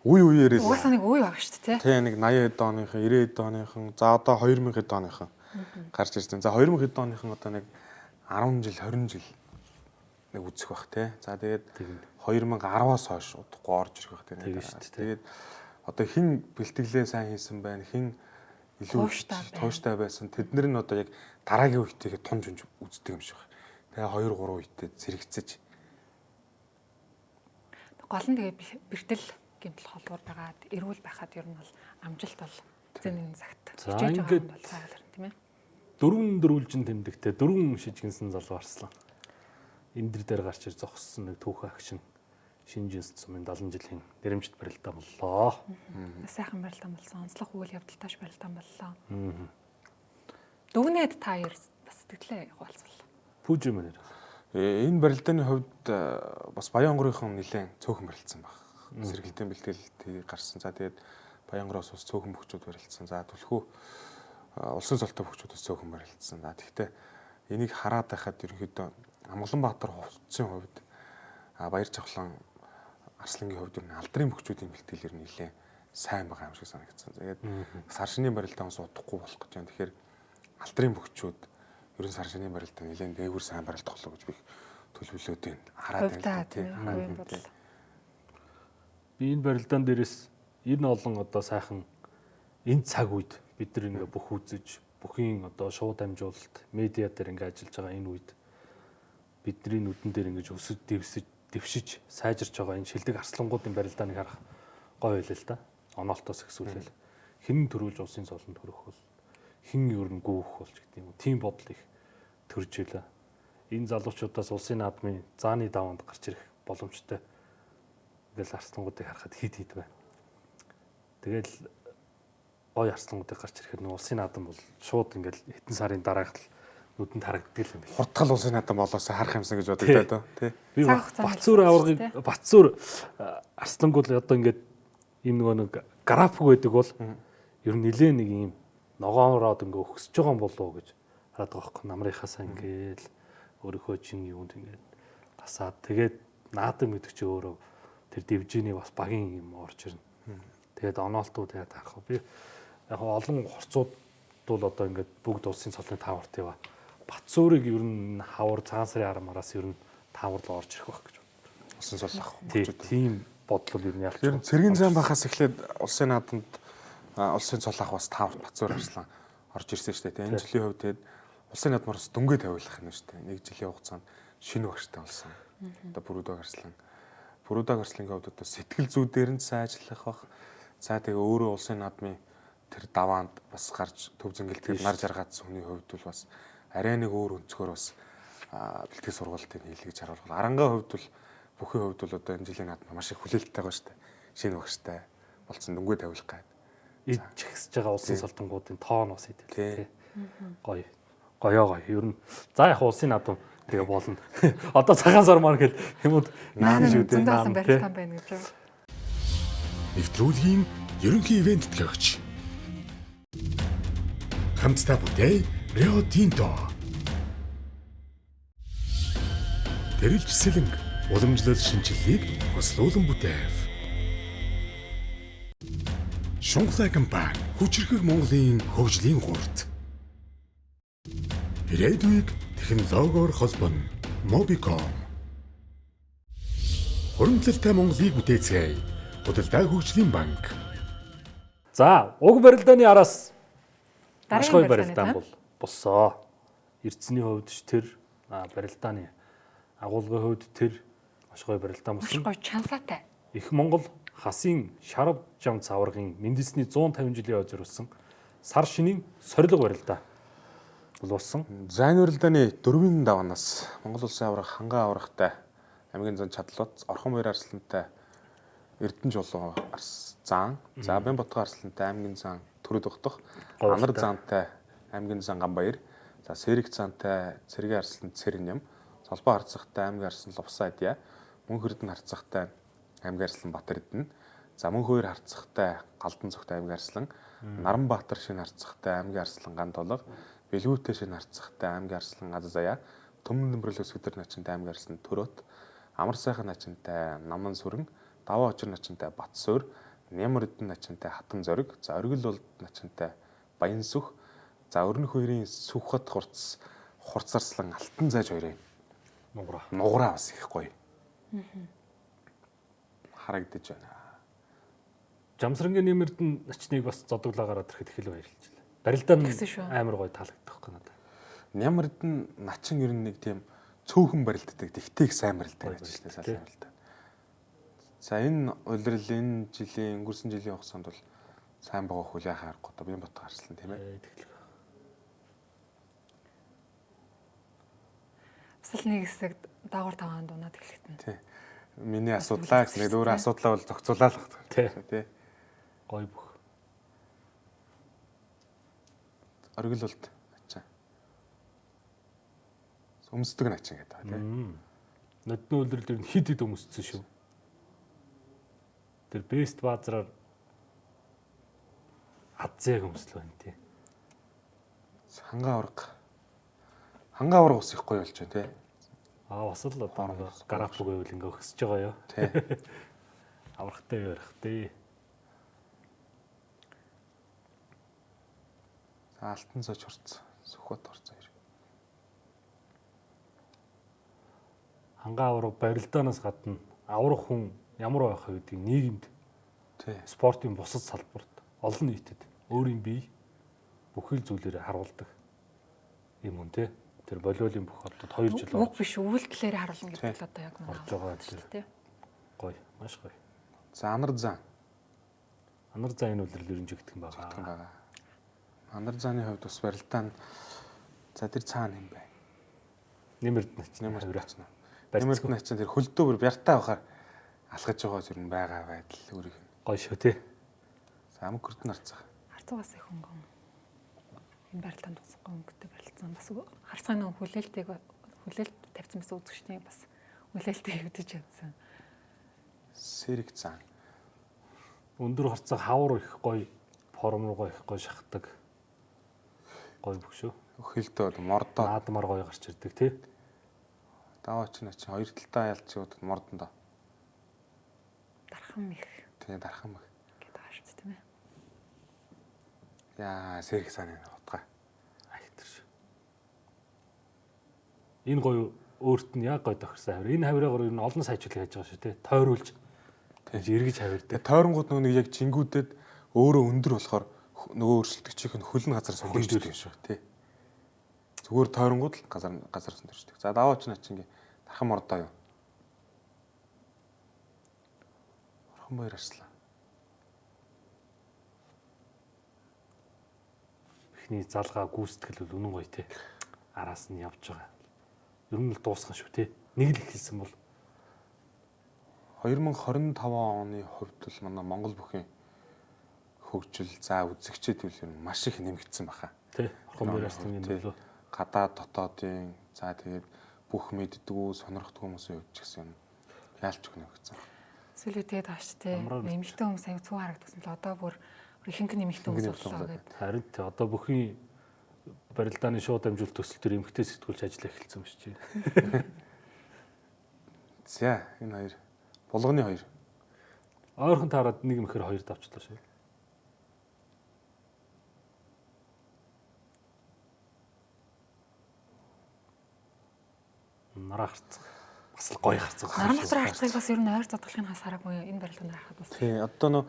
үе үеэр л Угаасаа нэг үе байгаа шүү дээ тий. тэг нэг 80-ад оныхан, 90-ад оныхан, за одоо 2000-ад оныхан гарч ирсэн. За 2000-ад оныхан одоо нэг 10 жил, 20 жил нэг үзэх бах тий. За тэгээд 2010-аас хойш удахгүй орж ирэх бах тий. Тэгээд одоо хин бэлтгэлээ сайн хийсэн байна, хин илүү тууштай байсан. Тэднэр нь одоо яг дараагийн үетэйгээ тунж үздэг юм шиг байна. Тэгээ 2 3 үетэй зэрэгцэж. Гол нь тэгээ бэртэл гэмтэл холбоор байгаад эрүүл байхад ер нь бол амжилт бол зэн нэгэн цагт хичээж байгаа юм бол цаагаар тийм ээ. 4 дөрвөлжин тэмдэгтээ 4 шижгэнсэн залуу Арслан. Эндэр дээр гарч ир зогссон нэг түүхэн агшин шинжинс цумын 70 жилийн нэрэмжит барилдаа боллоо. Сайхан барилдаан болсон. Онцлог үйл явдалтай барилдаан боллоо. Дүгнээд та яар бас сэтгэлээ хуваалцвал. Пүүж юм нэр. Энэ барилдааны хувьд бас Баянгорынхон нэлээд цөөхөн барилдсан баг. Сэргэлтэн бэлтгэл гарсан. За тэгээд Баянгороос бас цөөхөн бөхчүүд барилдсан. За түлхүү улсын цолтой бөхчүүдээс цөөхөн барилдсан. За тэгвэл энийг хараад байхад ерөнхийдөө Амгаланбаатар хувцсын хувьд Баяр Жавхлан Арслангийн хувьд ер нь алдрын бөхчүүдийн бэлтгэл ер нь нэлээд сайн байгаа юм шиг санагдсан. Тэгээд сар шинийн барилдаанаас удахгүй болох гэж байна. Тэгэхээр алдрын бөхчүүд ерөн сар шинийн барилдаа нэлээд дээгүүр сайн барилдах болов гэж би төлөвлөөд байна. Хараад байна тийм. Би энэ барилдаан дээрээс энэ олон одоо сайхан энэ цаг үед бид нар ингээ бүх үзэж, бүхийн одоо шууд дамжуулалт, медиа дээр ингээ ажиллаж байгаа энэ үед бидний нүдэн дээр ингээ өсөж дэвшиж сайжирч байгаа энэ шилдэг арслангуудын барилдааныг харах гоё байлаа л да. Оноолтоос ихсүүлэл. Хэн төрүүлж улсын цолонд хөрөх бол хэн ер нь гүйх болж гэдэг юм. Тийм бодол их төрж илаа. Энэ залуучуудаас улсын наадмын зааны даваанд гарч ирэх боломжтой. Ингээл арслангуудыг харахад хит байна. Тэгэл гоё арслангуудыг гарч ирэхэд нь улсын наадам бол шууд ингээл хэдэн сарын дараах л нүдэнд харагддаг юм байна. Хурдгал улсын наадам болоосоо харах юмсан гэж боддог даа тий. Би Батцуур аваргыг Батцуур арслангууд одоо ингээд ийм нэг график байдаг бол ер нь нэлээ нэг ийм ногоонроод ингээ өгсөж байгаа юм болов уу гэж хараад байгаа байхгүй. Намрынхаасаа ингээл өөрийнхөө чин юунд ингээд тасаад тэгээд наадам гэдэг чи өөрөө тэр дивжиний бас багийн юм орж ирнэ. Тэгээд оноолтууд яа таах вэ? Би яг олон хорцууд бол одоо ингээд бүгд улсын цолны тааварт ява. Батцуурыг ер нь хавар цагаан сарын арамараас ер нь тааварлаа орж ирэх байх гэж байна. Улсын цол ах. Тийм бодол ер нь ялч. Ер нь цэргийн зам бахаас эхлээд улсын наадамд улсын цол ах бас таавар Батцуур Арслан орж ирсэн шүү дээ. Энэ жилийн хувьд тэгээд улсын наадмаас дөнгөж тавиулах юм шүү дээ. Нэг жилийн хугацаанд шинэ багштай болсон. Одоо Бүрүүдэг Арслан. Бүрүүдэг Арслангийн хувьд одоо сэтгэл зүйдээр нь сайн ажиллах бах. За тэгээ өөрөө улсын наадмын тэр даваанд бас гарч төв зингэлтгэл нар жаргаадсан хүний хувьд бол бас арай нэг өөр өнцгөр бас бэлтгэл сургалтыг хийлгэж харуулах. Арангийн хувьд бол бүхэн хувьд бол одоо энэ жилийн наадам маш их хүлээлттэй байгаа шүү дээ. Шинэ багштай болцсон дөнгөж тавиулах гээд. Ижигсэж байгаа улсын солонгуудын тоон бас идэв тий. Гоё. Гоё. Ер нь за яг улсын наадам тэгээ болно. Одоо цагаан сар мар гэл юмуд наан шүү дээ. Наан барилдаан байна гэж. Нэвтрүүлгийн ерөнхий ивент төлөөгч. Хамтдаа бүтээй Рио Тинто. Тэрэлжсэлэн уламжлал шинжилгээг хослуулан бүтээв. Шунхлай компани хүчирхэг Монголын хөгжлийн гурт. Ирээдүйг технологиор холбоно Mobicom. Хуримтлалтай Монголыг бүтээцгээе. Худалдаа хөгжлийн банк. За, уг барилдааны араас маш гоё барилдаан барилдаан болсоо. Эрдсэний хувьд ч тэр барилдааны агуулгын хувьд тэр маш гоё барилдаан болсон. Маш гоё чансаатай. Их Монгол хасын шарав жам цаваргын Мендэсний 150 жилийн зориулсан сар шинийн сорилго барилдаа болсон. За энэ барилдааны 4-ийн даваанаас Монгол улсын аврах хангаан аврахтай аймгийн зан Чадлууц, Орхон баяр Арслантай Эрдэнэ жолоо зан, за Бямбатга Арслантай аймгийн зан Төрөд Ухдах, Анар зантай аймгийн зан Ганбаяр, за Сэрэг зантай Цэргийн Арслан Цэрням, Солбоо Харцагтай аймгийн Арслан Лувсайдя, Мөнх Эрдэнэ Харцагтай аймгийн Арслан Батэрдэн, за Мөнх Хоёр Харцагтай Галдан Цогтой аймгийн Арслан, Наранбаатар Шинэ Харцагтай аймгийн Арслан Гандолго, Бэлгүүтэй Шинэ Харцагтай аймгийн Арслан Азазая, Төмөн Нэмрэлөөс өдөр начинтай аймгийн Арслан Төрөт, Амар сайхан начинтай Наман сүрэн, даваа очир начинтай Бат суур, Нямар эдэн начинтай Хатан зориг, за оргил бол начинтай Баян сүх, за өрнөх хоёрын сүхот хурцарслан алтан зайж хоёрын нуграа бас их гоё. Харагдаж байна. Жамсрангийн нэмэрдэн начныг бас зодоглоо гараад ирэхэд их л баярлж байна. Барилдаа нь амар гоё таалагдах гэх надад. Нямар эдэн начин ер нь нэг тийм цөөхөн барилддаг, тэгтэйг сайн барилддаг гэж байна сайн л да. За энэ улирал энэ жилийн өнгөрсөн жилийн хугацаанд бол сайн байгаа хөл яхаа харахгүй та биен бот гарсан тийм ээ. Бас л нэг хэсэг дагавар таваанд унаад эхлэхтэн. Тий. Миний асуудлаа гэсэн нэг өөр асуудлаа бол зохицуулаад л байна. Тий. Гой бүх. Оргил болт ачаа. Өмсдөг начин гэдэг тий. Нодны улирал ер нь хид өмссөн шүү. Тэр бест баазраар хадзяг өмслөө байна тий. Хангаа авраг ус ихгүй болж байна тий. Бас л одоо график байвал ингээ өсөж байгаа ёо. Тий. Аврахтай ярих тий. За алтан цож хурц, сүхбат хурц хоёр. Хангаа авраг барилдаанаас гадна аврах хүн ямар байх вэ гэдгийг нийгэмд тий. спортын бусад салбарт олон нийтэд өөрийн бие бүхэл зүйлээрээ харуулдаг юм уу те. Тэр волейболын бүх хотод 2 жил Уг биш үйлдэлээр харуулна гэдэг л одоо яг орж байгаа тий. Гоё, маш гоё. За анар зан энэ үлрэл ерөнж өгдөг юм байгаа. Анар зааны хувьд бас барилдаа нь за тэр цаана юм байна. Нэмэрд начин. Нэмэрд начин тэр хөлдөө бүр бяртаа байхаар алхаж байгаа зүр нь байгаа байдал өөрийг гоё шүү те. За амг хүрдэн харцгаа. Харцуугаас их хөнгөн. Энэ барилдаанд тусахгүй өнгөтэй барилцсан. Бас харцгаа нэг хүлээлт тавьсан байсан үзэгчний бас хүлээлтийг өгдөж чадсан. Сэрэг цаан. Өндөр харцаг хавар их гоё форм руугаа их гоё шахдаг. Гоё бүх шүү. Өхөлдөө мордоо. Наадмаар гоё гарч ирдэг тий. Даваач нач хоёр талтаа ялчууд мордондоо. Дархан их. Тэгээ дархан мэх. Гэдэг байгаа шүү дээ тийм ээ. Яа, сэрэг цааны утгаа. Айтар шүү. Энэ гоё өөрт нь яг гоё тохирсон хавир. Энэ хавираагаар ер нь олон сайжруулах хийж байгаа шүү тий. Тойруулж тэгж эргэж хавирдаг. Тэгээ тойронгууд нэг яг жингүүдэд өөрөө өндөр болохоор нөгөө өрсөлдөгчийнх нь хөлн газар сонгож ирдэг шүү тий. Зүгээр тойронгууд л газар сонгож ирдэг. За даваач нач ингээ дархан мордоо юу. Орхон баяр арслаа. Эхний залгаа гүйцэтгэл бол үнэн гоё тий. Араас нь явж байгаа. Ер нь л дуусгах шүү тий. Нэг л ихэлсэн бол 2025 оны хувьд бол манай Монгол бүхийн хөгжил за үзэгчид үл ер нь маш их нэмэгдсэн баха. Тий. Орхон баяр арслын төлөө гадаад дотоодын за тэгээд бүх мэддгүү сонирхдаг хүмүүсийн хувьд ч гэсэн юм яалч их нэмэгдсэн. Сүүлийн тэгээд ааш те эмэгтэй хүмүүс аяг цүү харагдсан л одоо бүр ихэнх нэмэгтэй хүмүүс боллоо гэдэг. Харин тий одоо бүхийн барилдааны шууд амжилт төсөл төр эмэгтэй сэтгүүлч ажиллах эхэлсэн байна чи. За энэ хоёр булганы хоёр. Ойрхон таарад нэг мөхөр хоёр давчлаа шүү. Нараа харцаг. Бас л гоё харцаг. Нарамхтар харцгийг бас ер нь ойр зодглохын хас хараагүй энэ барилдаанд харахад бас. Тий одоо нөө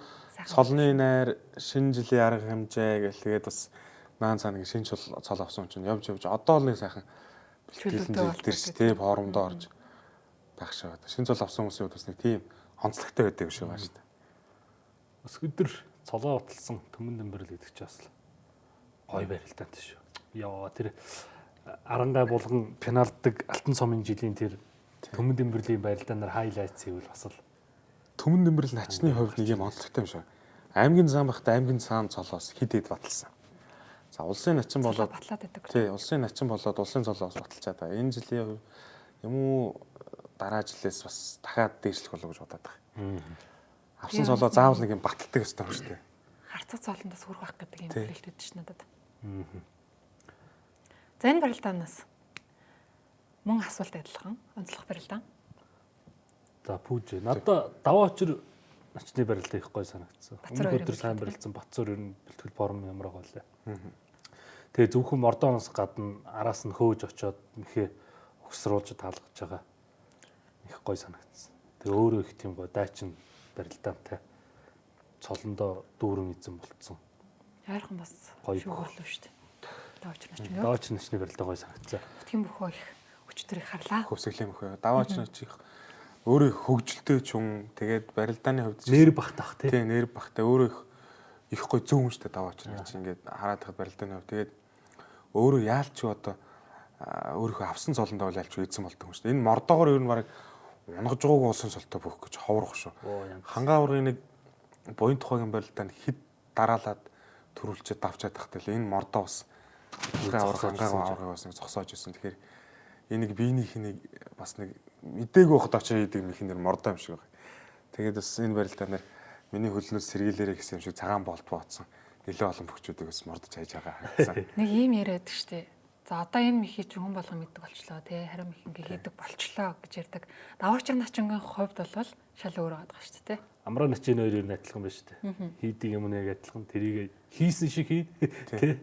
цолны найр шинэ жилийн арга хэмжээ гэл тэгээд бас наан цааныг шинэ цол авсан чинь явж одоо л нэг сайхан бэлтгэлэн дээр ч тий форумдоо орж байх шиг байна. Шинэ цол авсан хүмүүсийн хувьд бас нэг тийм онцлогтой байдаг юм шиг байна шүү дээ. Бас өдөр цолоо уталсан төмөн дэмбэрэл гэдэг чинь бас гоё барилдаантай шүү. Яа тэр арангай булган пеналдаг алтан цомын жилийн тэр төмөн дэмбэрлийн барилдаанаар хайлайтс хийвэл бас л төмөн дэмбэрэл начны хувьд нэг юм онцлогтой юм шиг. Аймгийн зам бахта аймгийн цаан цолоос хид хэд баталсан. За улсын начин болоод батлаад байдаг. Тий, улсын начин болоод улсын цолоос баталчаад байгаа. Энэ жилийн юм уу дараа жилээс бас дахиад дээшлэх болов гэж бодоод байгаа. Авсан цолоо заавал нэг юм баталдаг ёстой юм шүү дээ. Харцаг цолондоос хүрэх байх гэдэг юм хэлэлт өгдөө ш надад. За энэ барилдаанаас мөн асуулт адилхан онцлог барилдаан. За пүүж. Надаа даваа очир начны барилдаа их гой санагдсан. Бацар Өнөөдөр сайн барилдсан Бацар ер нь бэлтгэл форм ямар байгаа лээ. Тэгээ зөвхөн мордооноос гадна араас нь хөөж очоод нэхээ өгсруулж таалгаж байгаа. Их гой санагдсан. Тэгээ өөрөө их тийм гой дайчин барилдаантай. Цолондоо дүүрэн эзэн болцсон. Яархан бас Гоё. шүүрлөө шүү дээ. Даваач нач юм. Даваач начны барилдаа гой санагдсан. Тийм бөхөө их өчтөрийг харлаа. Хөвсөглэм өхөө. Даваач начих өөрөө хөгжилтэй ч юм тэгээд барилдааны хувьд Нэр багтах тий. тийм нэр багтай өөрөө их гой зөв юм шүү дээ даваач нач ингээд хараад хад барилдааны хувьд тэгээд өөрөө яалч одоо өөрийнхөө авсан цолондоо бол ялч эзэн болдог юм шүү дээ. Энэ мордоогоор ер нь бараг унгаж байгаагүй улсын солтой бөх гэж ховрох шүү. Хангаа ургын нэг буян тухайгийн барилдаанд хэд дараалаад төрүүлчихэд давчаад тахтай л энэ мордоо бас хангаа ургыг бас нэг зогсоож исэн. Тэгэхээр энийг биенийх нэг бас нэг мдээгүй байхад очоо идэг юм ихнэр мордоо юм шиг байна. Тэгээд бас энэ барилдаа нар миний хөлнөөс сэргийлээрэй гэсэн юм шиг цагаан болт бооцсон. Нэлээ олон бөхчүүдийг бас мордож хайж байгаа харагдсан. Нэг ийм яриад штэ. За одоо энэ михий ч хүн болгон мэддэг болчлоо тий. Харин мих ингээ хийдэг болчлоо гэж ярьдаг. Даваачир начингийн хувьд бол шал өөр байгаа шүү дээ тий. Амраа начин хоёр ер нь адилхан байна шүү дээ. Хийдэг юм нэг адилхан тэрийг хийсэн шиг хий тий.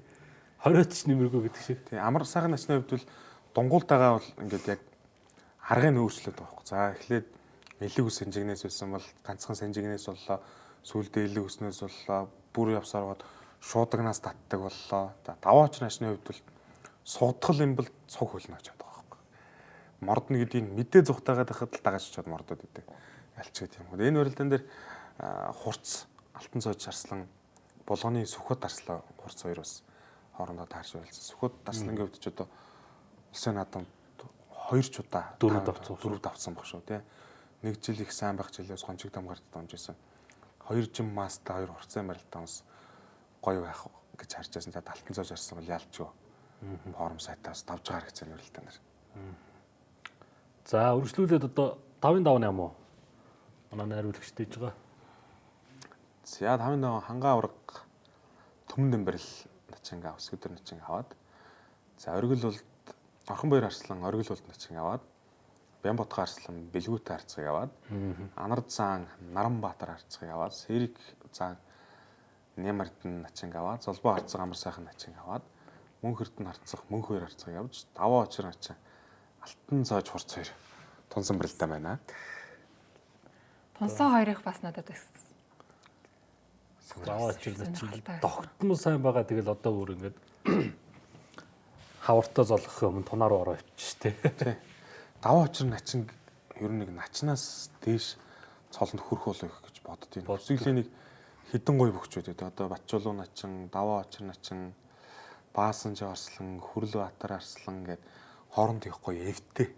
Хориотч нэмэргүй гэдэг шиг. Тий амар сайхан начны хувьд бол дунгуултайгаа бол ингээд яг аргыг өөрчлөд байгаа байхгүй. За эхлээд элэг ус сэнжигнээс байсан бол ганцхан сэнжигнээс боллоо. Сүүлдээ элэг уснаас боллоо. Бүр явсаар гоод шуудагнаас татдаг боллоо. За даваач начны хувьд бол сугдгал юм бол цуг хөлнө гэж байгаа байхгүй. Мордно гэдгийг мэдээ зүхтаагаад байхад л дагаж чад мордод идэг. Ялч гэдэг юм. Энэ барилдаан дээр хурц, алтан цойж арслан, булганы сүхөт дарслаа хурц хоёр бас хоорондоо таарч байлсан. Сүхөт дарслангийн хувьд ч одоо улсын наадамд 2 ч удаа 4 давцсан баг шүү тий. Нэг жил их сайн байх жилээс гончиг дамгарт дамжсэн. 2 жим маста 2 хурцын барилдаан бас гоё байх гэж харж байсан. За алтан цойж арслан бол ялчгүй. Форум сайтаас давж гарах гэсэн барилдаан нар. За үргэлжлүүлээд одоо 5-ын давны юм уу? Манай найруулагч дэж байгаа. За 5-ын даван хангаа урга төмөн барил начингаа өсгөдөр начин аваад. За оргил бол орхон баяр арслан оргил бол начин аваад. Бямботгоо арслан бэлгүүтэй арцгийг аваад. Анард заан Наранбаатар арцгийг аваад. Сэрэг заан Нямардын начин аваад. Золбоо арцаг амар сайхан начин аваад. Мөнхөрд нь харцах мөнх хоёр харцаг явж даваа очир начин алтан цоож хурц хоёр тунсан барилдаан байна. Тунсан хоёрыг бас надад өгсөн. Даваа очир начин тогтмол сайн байгаа. Тэгэл одоо өөр ингээд хавартаа золгох юм тунаар ороо өвч тий. Даваа очир начин ер нь нэг начнаас дээш цолонд хүрх болоо гэж боддtiin. Бүсглийн нэг хідэн гой бөхчүүд үү. Одоо Батчулуу начин, даваа очир начин Баасан жаарслан, Хүрлөө Атар арслан гэд хооронд их гоё эвтэй.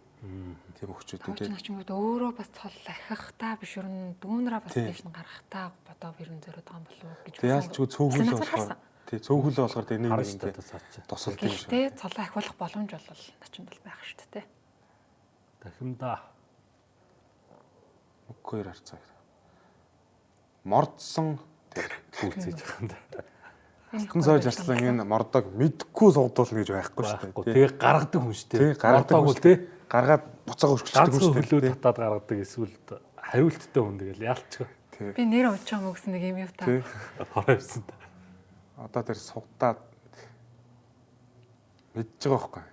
Тийм өгчүүд үү. Начин гэдэг өөрөө бас цол ахих та биш өрн дүүнраа бас дэш нь гаргах та бодоо ерөн зөрөөд байгаа юм болов уу гэж байна. Яалч цөөхөл болохоор тий цөөхөл болохоор тэнийг ингээд тусалдаг юм шиг. Тэ цолоо ахиулах боломж бол начин бол байх шүү дээ. Дахимдаа. Үгүй харцаа. Мордсон хүүцээж байгаа юм да. Алтан цойж арслан энэ мордог мэдхгүй сугдуулна гэж байхгүй шүү дээ. Тэгээ гаргадаг хүн шүү дээ. Тий гаргадаг хүн тий. Гаргаад буцаага өршөлтөг хүн шүү дээ. Хөлөө татаад гаргадаг эсвэл хариулттай хүн тэгэл яалтчгүй. Би нэр унчаа мөгсөн нэг юм юу та. Хороо явсан та. Одоо тэр сугдаад мэдж байгаа байхгүй.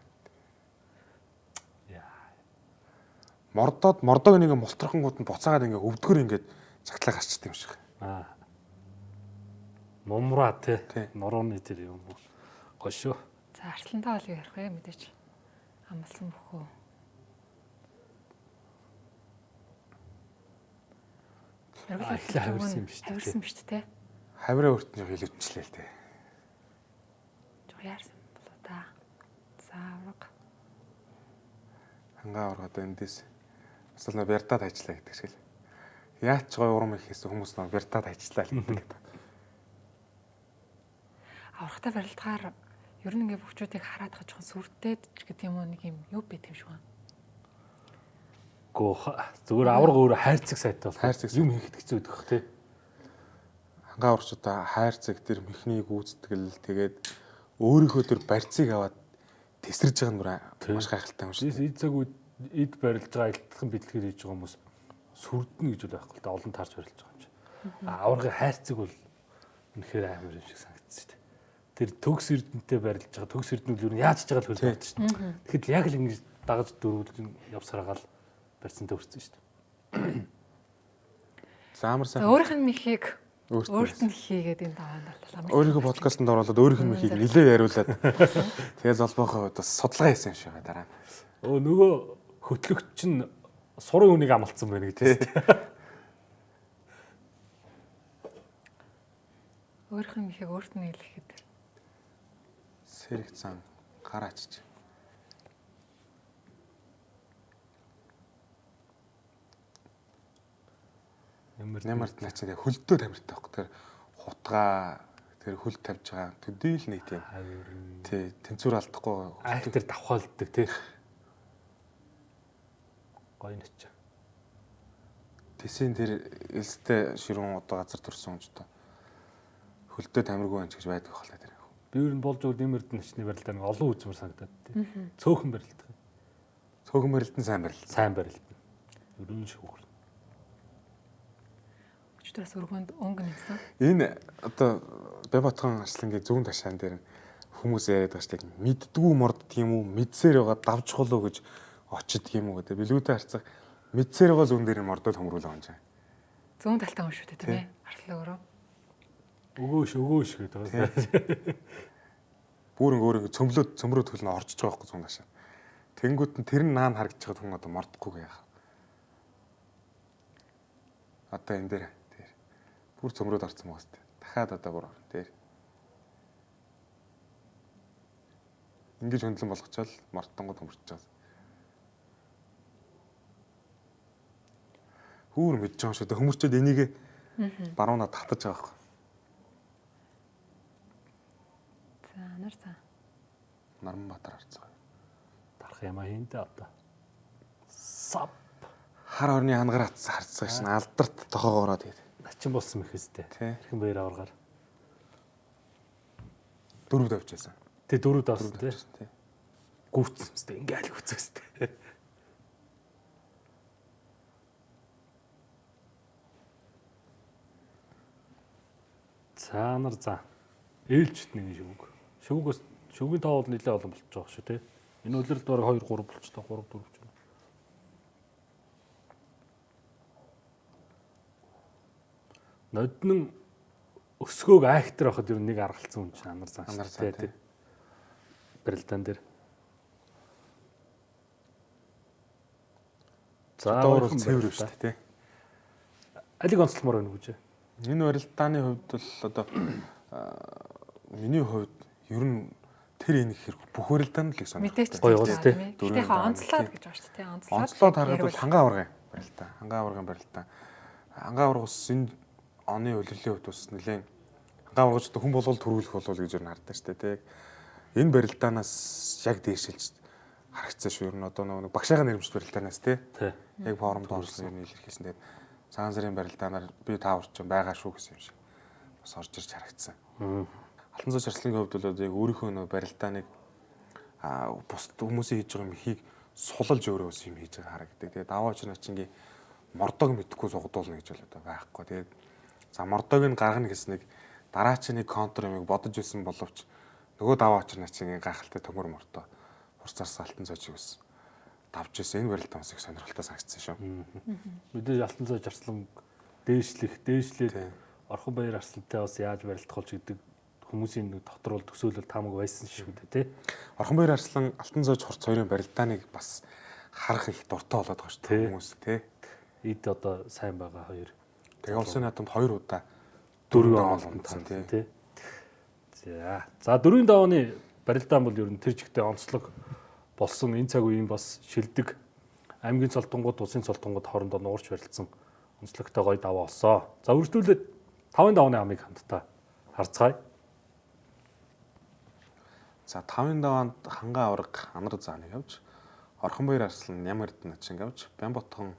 Яа. Мордог нэг мултрахангууд нь буцаагаад ингээ өвдгөр ингээ чагтлаа гарчдаг юм шиг. Момраа тий. Нурууны тэр юм уу. Гошоо. За арслантаа бол юу ярих вэ мэдээч. Амлсан бөхөө. Хавирсан юм шүү дээ. Хавирсан биш үү те. Хавираа өртөн жоо хилөвчлээ л дээ. Жоо яарсан болоо та. За урга. Хангаа ургаад эндээс бас л бярдаад ажиллаа гэдэг шиг л. Яач гой урам их хийсэн хүмүүс нөө бярдаад ажиллаа л гэдэг. Аврахтай барилдахаар ер нь ингээ бөхчүүдийг хараад байгаа жоохон сүрдээд ч гэдэг юм уу нэг юм юу бит юм шиг байна. Зүгээр авраг өөр хайрцаг сайтай бол юм хийхэд хэцүү идэх тий. Хангаа урчудаа хайрцаг тэр мехнийг гүйцэтгэл тэгээд өөрийнхөө тэр барьцыг аваад тесэрж байгаа нь маш гайхалтай юм шиг. Эд цаг үед эд барилж байгаа элдхэн бидлэгээр хийж байгаа хүмүүс сүрдэнэ гэж бол байхгүй л да олон таарч барилж байгаа юм чи. Аваргын хайрцаг бол үнэхээр амар юм шиг санагдсан шүү дээ. Тэр төгс эрдэнэтэй барилж байгаа төгс эрдэнүүд юу яаж ч байгаа л хөл байдаг шүү дээ. Тэгэхэд яг л ингэж дагаж дөрвөлж явсараагаал барьсантай хүрсэн шүү дээ. За амар сайн. Өөрийнх нь михийг өөрт нь хийгээд энэ таваанд боллоо. Өөрийнхөө подкастт оруулаад өөрийнх нь михийг нилээ яриулаад тэгээ золбоохоо бас судалгаа хийсэн юм шиг байгаа дараа. Нөгөө хөтлөгч чинь сурын үнийг амлцсан байна гэдэг. Өөрийнх нь михийг өөрт нь хэлэхэд Сэрэг цан гараачч. Нямарт наа чи хөлдөө тамиртай байхгүй. Тэр хутгаа тэр хөл тавьж байгаа төдий л нэг тийм. Тий, тэнцвэр алдахгүй Айх тэр давхаалддаг тий. Гоё нэч. Тэсийн тэр элстэй ширүүн одоо газар төрсөн юм ч та. Хөлдөө тамиргүй юм ч гэж байдаг хөлөө тэр. Би ер нь болж өгд нэмэрд начны барилдаа нэг олон үзмэр санагдаад тий. Цөөхөн барилдаг. Цөөхөн барилт нь сайн барилт. Сайн барилт. Ерөн шиг хөр. өчтөрөөс өргөнд өнгө нэгсэн. Энэ одоо Бямбатхан арслангийн зүүн ташаан дээр хүмүүс яриад байгаа шүү дээ. Мэддгүү морддаг юм уу? Мэдсээр байгаа давжхол уу гэж очдөг юм уу гэдэг. Билгүүтэй харцаг мэдсээр байгаа зүүн дээр нь мордоод хөмрүүл байгаа юм чинь. Зүүн талтаа юм шүү дээ тийм ээ. Арслан өөрөө. Өгөөш гэдэг байгаа. Бүр өөр цөмрөө төлнө орчиж байгаа байхгүй зүүн ташаа. Тэнгүүт нь тэр нь наан харагдаж байгаа хүн одоо мордохгүй яах. Одоо энэ дээр бүр цөмрөөд орсон байгаа сте. Дахиад одоо бүр дээр. Ингэж хөндлөн болгочоод мартангууд хөмөрч байгаа. Хүүр мэдж байгаа шүү дээ. Хөмөрчөөд энийг баруунаа татаж байгаа байхгүй. За нар за. Нарманбаатар харцгаа. Дарах юм аа хинтээ одоо. Сав Хар орны хангараац харцгаа шин алдарт тохоогоороо тэгээд. начин болсон мэхэстэй. Хэрхэн баяр аваргаар. Дөрөв давчаасан. Тэ дөрөв давсан тий. Тий. Гүвцсэн мэт ингээл гүвцэстэй. За нар за. Ээлжт нэг шүг. Шүгийн тоол нэлээ олон болчих жоох шүү тий. Энэ үлрэлд бараг 2 3 болчихлоо 3 4 ч юм. Нодны өсгөөг айхтар байхад ер нь нэг аргалцсан юм чинь анар цааш тий. Барилдаан дээр. За Доор бол цэвэр шүү дээ тий. Алиг онцлмоор байна гэж. Энэ барилдааны хувьд бол одоо миний хувьд ер нь тэр энийг хэрэг бүх барилдаан л их сонирхолтой. Гоё уус тий. Гэтэ онцлоод гэж байна шүү дээ. Онцлоод харахад бол хангаан аваргын барилдаан. Хангаан аваргын барилдаан. Хангаан аварга ус энэ оны улирлын хувьд бас нэлээд хангаан аваргач хүн болгол төрүүлэх болов гэж ер нь хардсан шүү дээ тий. Энэ барилдаанаас яг дээшилж харагдсан шүү. Ер нь одоо нэг багшаагаа нэрмжт барилдаанаас тий. Яг форумд орсон юм илэрхийлсэн. Тэгээд цагаан сарын барилдаанаар би таавар ч байгаа шүү гэсэн юм шиг бас орж ирж харагдсан. Алтан цоч арслангийн хувьд бол яг өөрийнхөө нөө барилдааныг бус хүмүүсийн хийж байгаа юм ихийг сулалж өөрөө ус юм хийж байгаа харагддаг. Тэгээд даваач начингийн мордог мэдхгүй сугдуулна гэж бол одоо байхгүй. Тэгээд за мордог нь гаргана гэснэг дараачны контр юмыг бодож исэн боловч нөгөө даваач начингийн гайхалтай төмөр мордоо хурцаарсан алтан цочийг ус давж исэн энэ барилдаан бас их сонирхолтой санагдсан шүү. Мэдээж алтан цоч арслан дээшлээд орхон баяр арслантай бас яаж барилдах болж гэдэг хүмүүсийн нэг дотор бол төсөөлөл таамаг байсан шүү дээ тий. Орхон баяр арслан алтан цоч хурц хоёрын барилдааныг бас харах их дуртай болоод байгаа шүү дээ хүмүүс тий. Эд одоо сайн байгаа хоёр. Тэгээ улсын наадамд 2 удаа 4 онцлон тий. За 4-ийн давааны барилдаан бол ер нь тэр жигтэй онцлог болсон энэ цаг үеийн бас шилдэг аймгийн цолтонгууд, улсын цолтонгууд хоорондоо нуурч барилцсан онцлогтой гоё даваа олсоо. За үргэлжлүүлээд 5-ын давааны амыг хамтдаа харцгаая. За 5-ын даваанд хангаан аварга анар зааныг авч, орхон баяр арслан ням эрдэнэ начин авч, Бямбатхан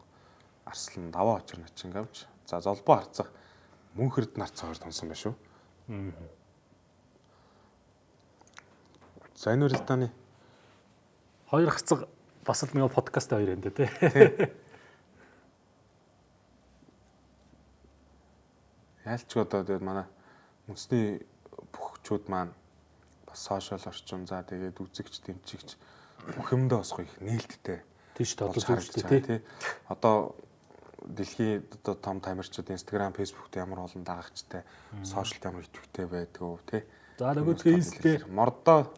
арслан даваа очир начин авч, за золбоо харцах мөнх эрдэнэ харцаа хоёр томсон байна шүү. За энэ барилдааны Хоёр хацаг бас л нэг подкаст хоёр энэ тий. Яалч одоо тэгээд манай үндэсний бүхчүүд маань бас сошиал орчин за тэгээд үзэгч дэмжигч бүх юмдаа бас гоё их нээлттэй. Тийш болж одоо харагдаж байгаа тий. Одоо дэлхийн одоо том тамирчид Instagram, Facebook-т ямар олон дагагчтай, сошиалд ямар идэвхтэй байдгүй тий. За нөгөөдгөө ийстэй. Мордоо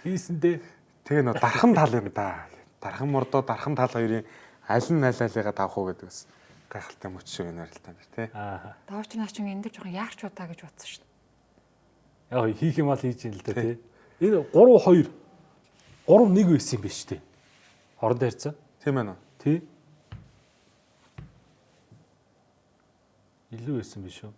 Ийсэндээ. тэгээ нөө дархан тал юм да. Дархан мордоо, дархан тал хоёрын аль нь алиалыгаа давах уу гэдэг бас гайхалтай мөч шиг байна л та тий. Аа. Даваач наачин энэ дээр жоохон яарч удаа гэж бодсон шүү дээ. Яа хийх юм аа хийж юм л да тий. Энэ 3-2 3-1 байсан юм биш үү? Хоорондоо харьцаа. Тийм ээ нөө. Тий. Илүү байсан биш үү?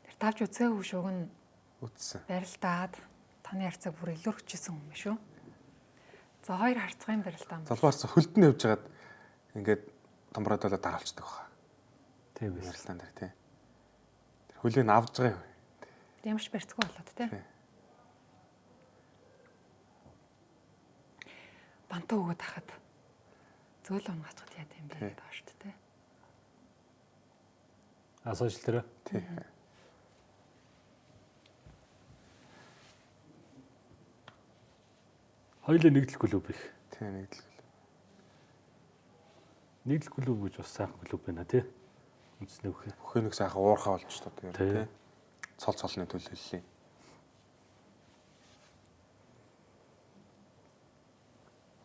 Тэр тавж үзээгүй шүүг нь Үтсэн. барилдаад таны харьцааг бүр илүүрчихсэн юм шүү. За хоёр харьцагын барилдаан. Залбаарсан хөлтөнд явж хагаад ингээд томбродолоо дараалцдаг баха. Тийм биш. Ярилтан дээр тий. Тэр хөлийг нь авж байгаа юм. Ямарч барьцгүй болоод тий. Бантаа өгөөд хахад зөөлөн унгацхад яа гэм бэ даа шүү дээ. Сошиал дээр. Тий. Хоёулаа нэгдэл клуб их. Тий нэгдэл. Нэгдэл клуб гэж бас сайхан клуб байна тий. Үндэсний бүхий. Бүхий нэг сайхан уурхаа болж та Тий. тий. Цол цолны төлөөллийн.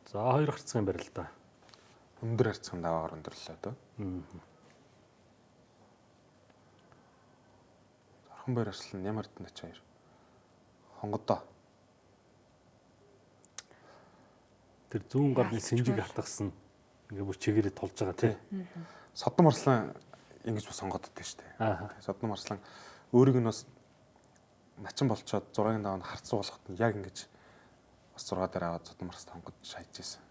За хоёр харцсан барил да. Өндөр харьцан даваагаар өндөрлөө дөө. Орхон баяр арслан ямар дэнд ач хоёр. Хонгодоо. Тэр зүүн гарны сэнжиг хатгсан ингээ бүр чигээрээ тулж байгаа тий. Содом арслан ингэж бас сонгоддоо шүү дээ. Аа. Содом арслан өөрийг нь бас начин болчоод 6-ын даваанд харцруулахад нь яг ингэж бас 6 дээр аваад содом арслан хонгод шааж ийсэн.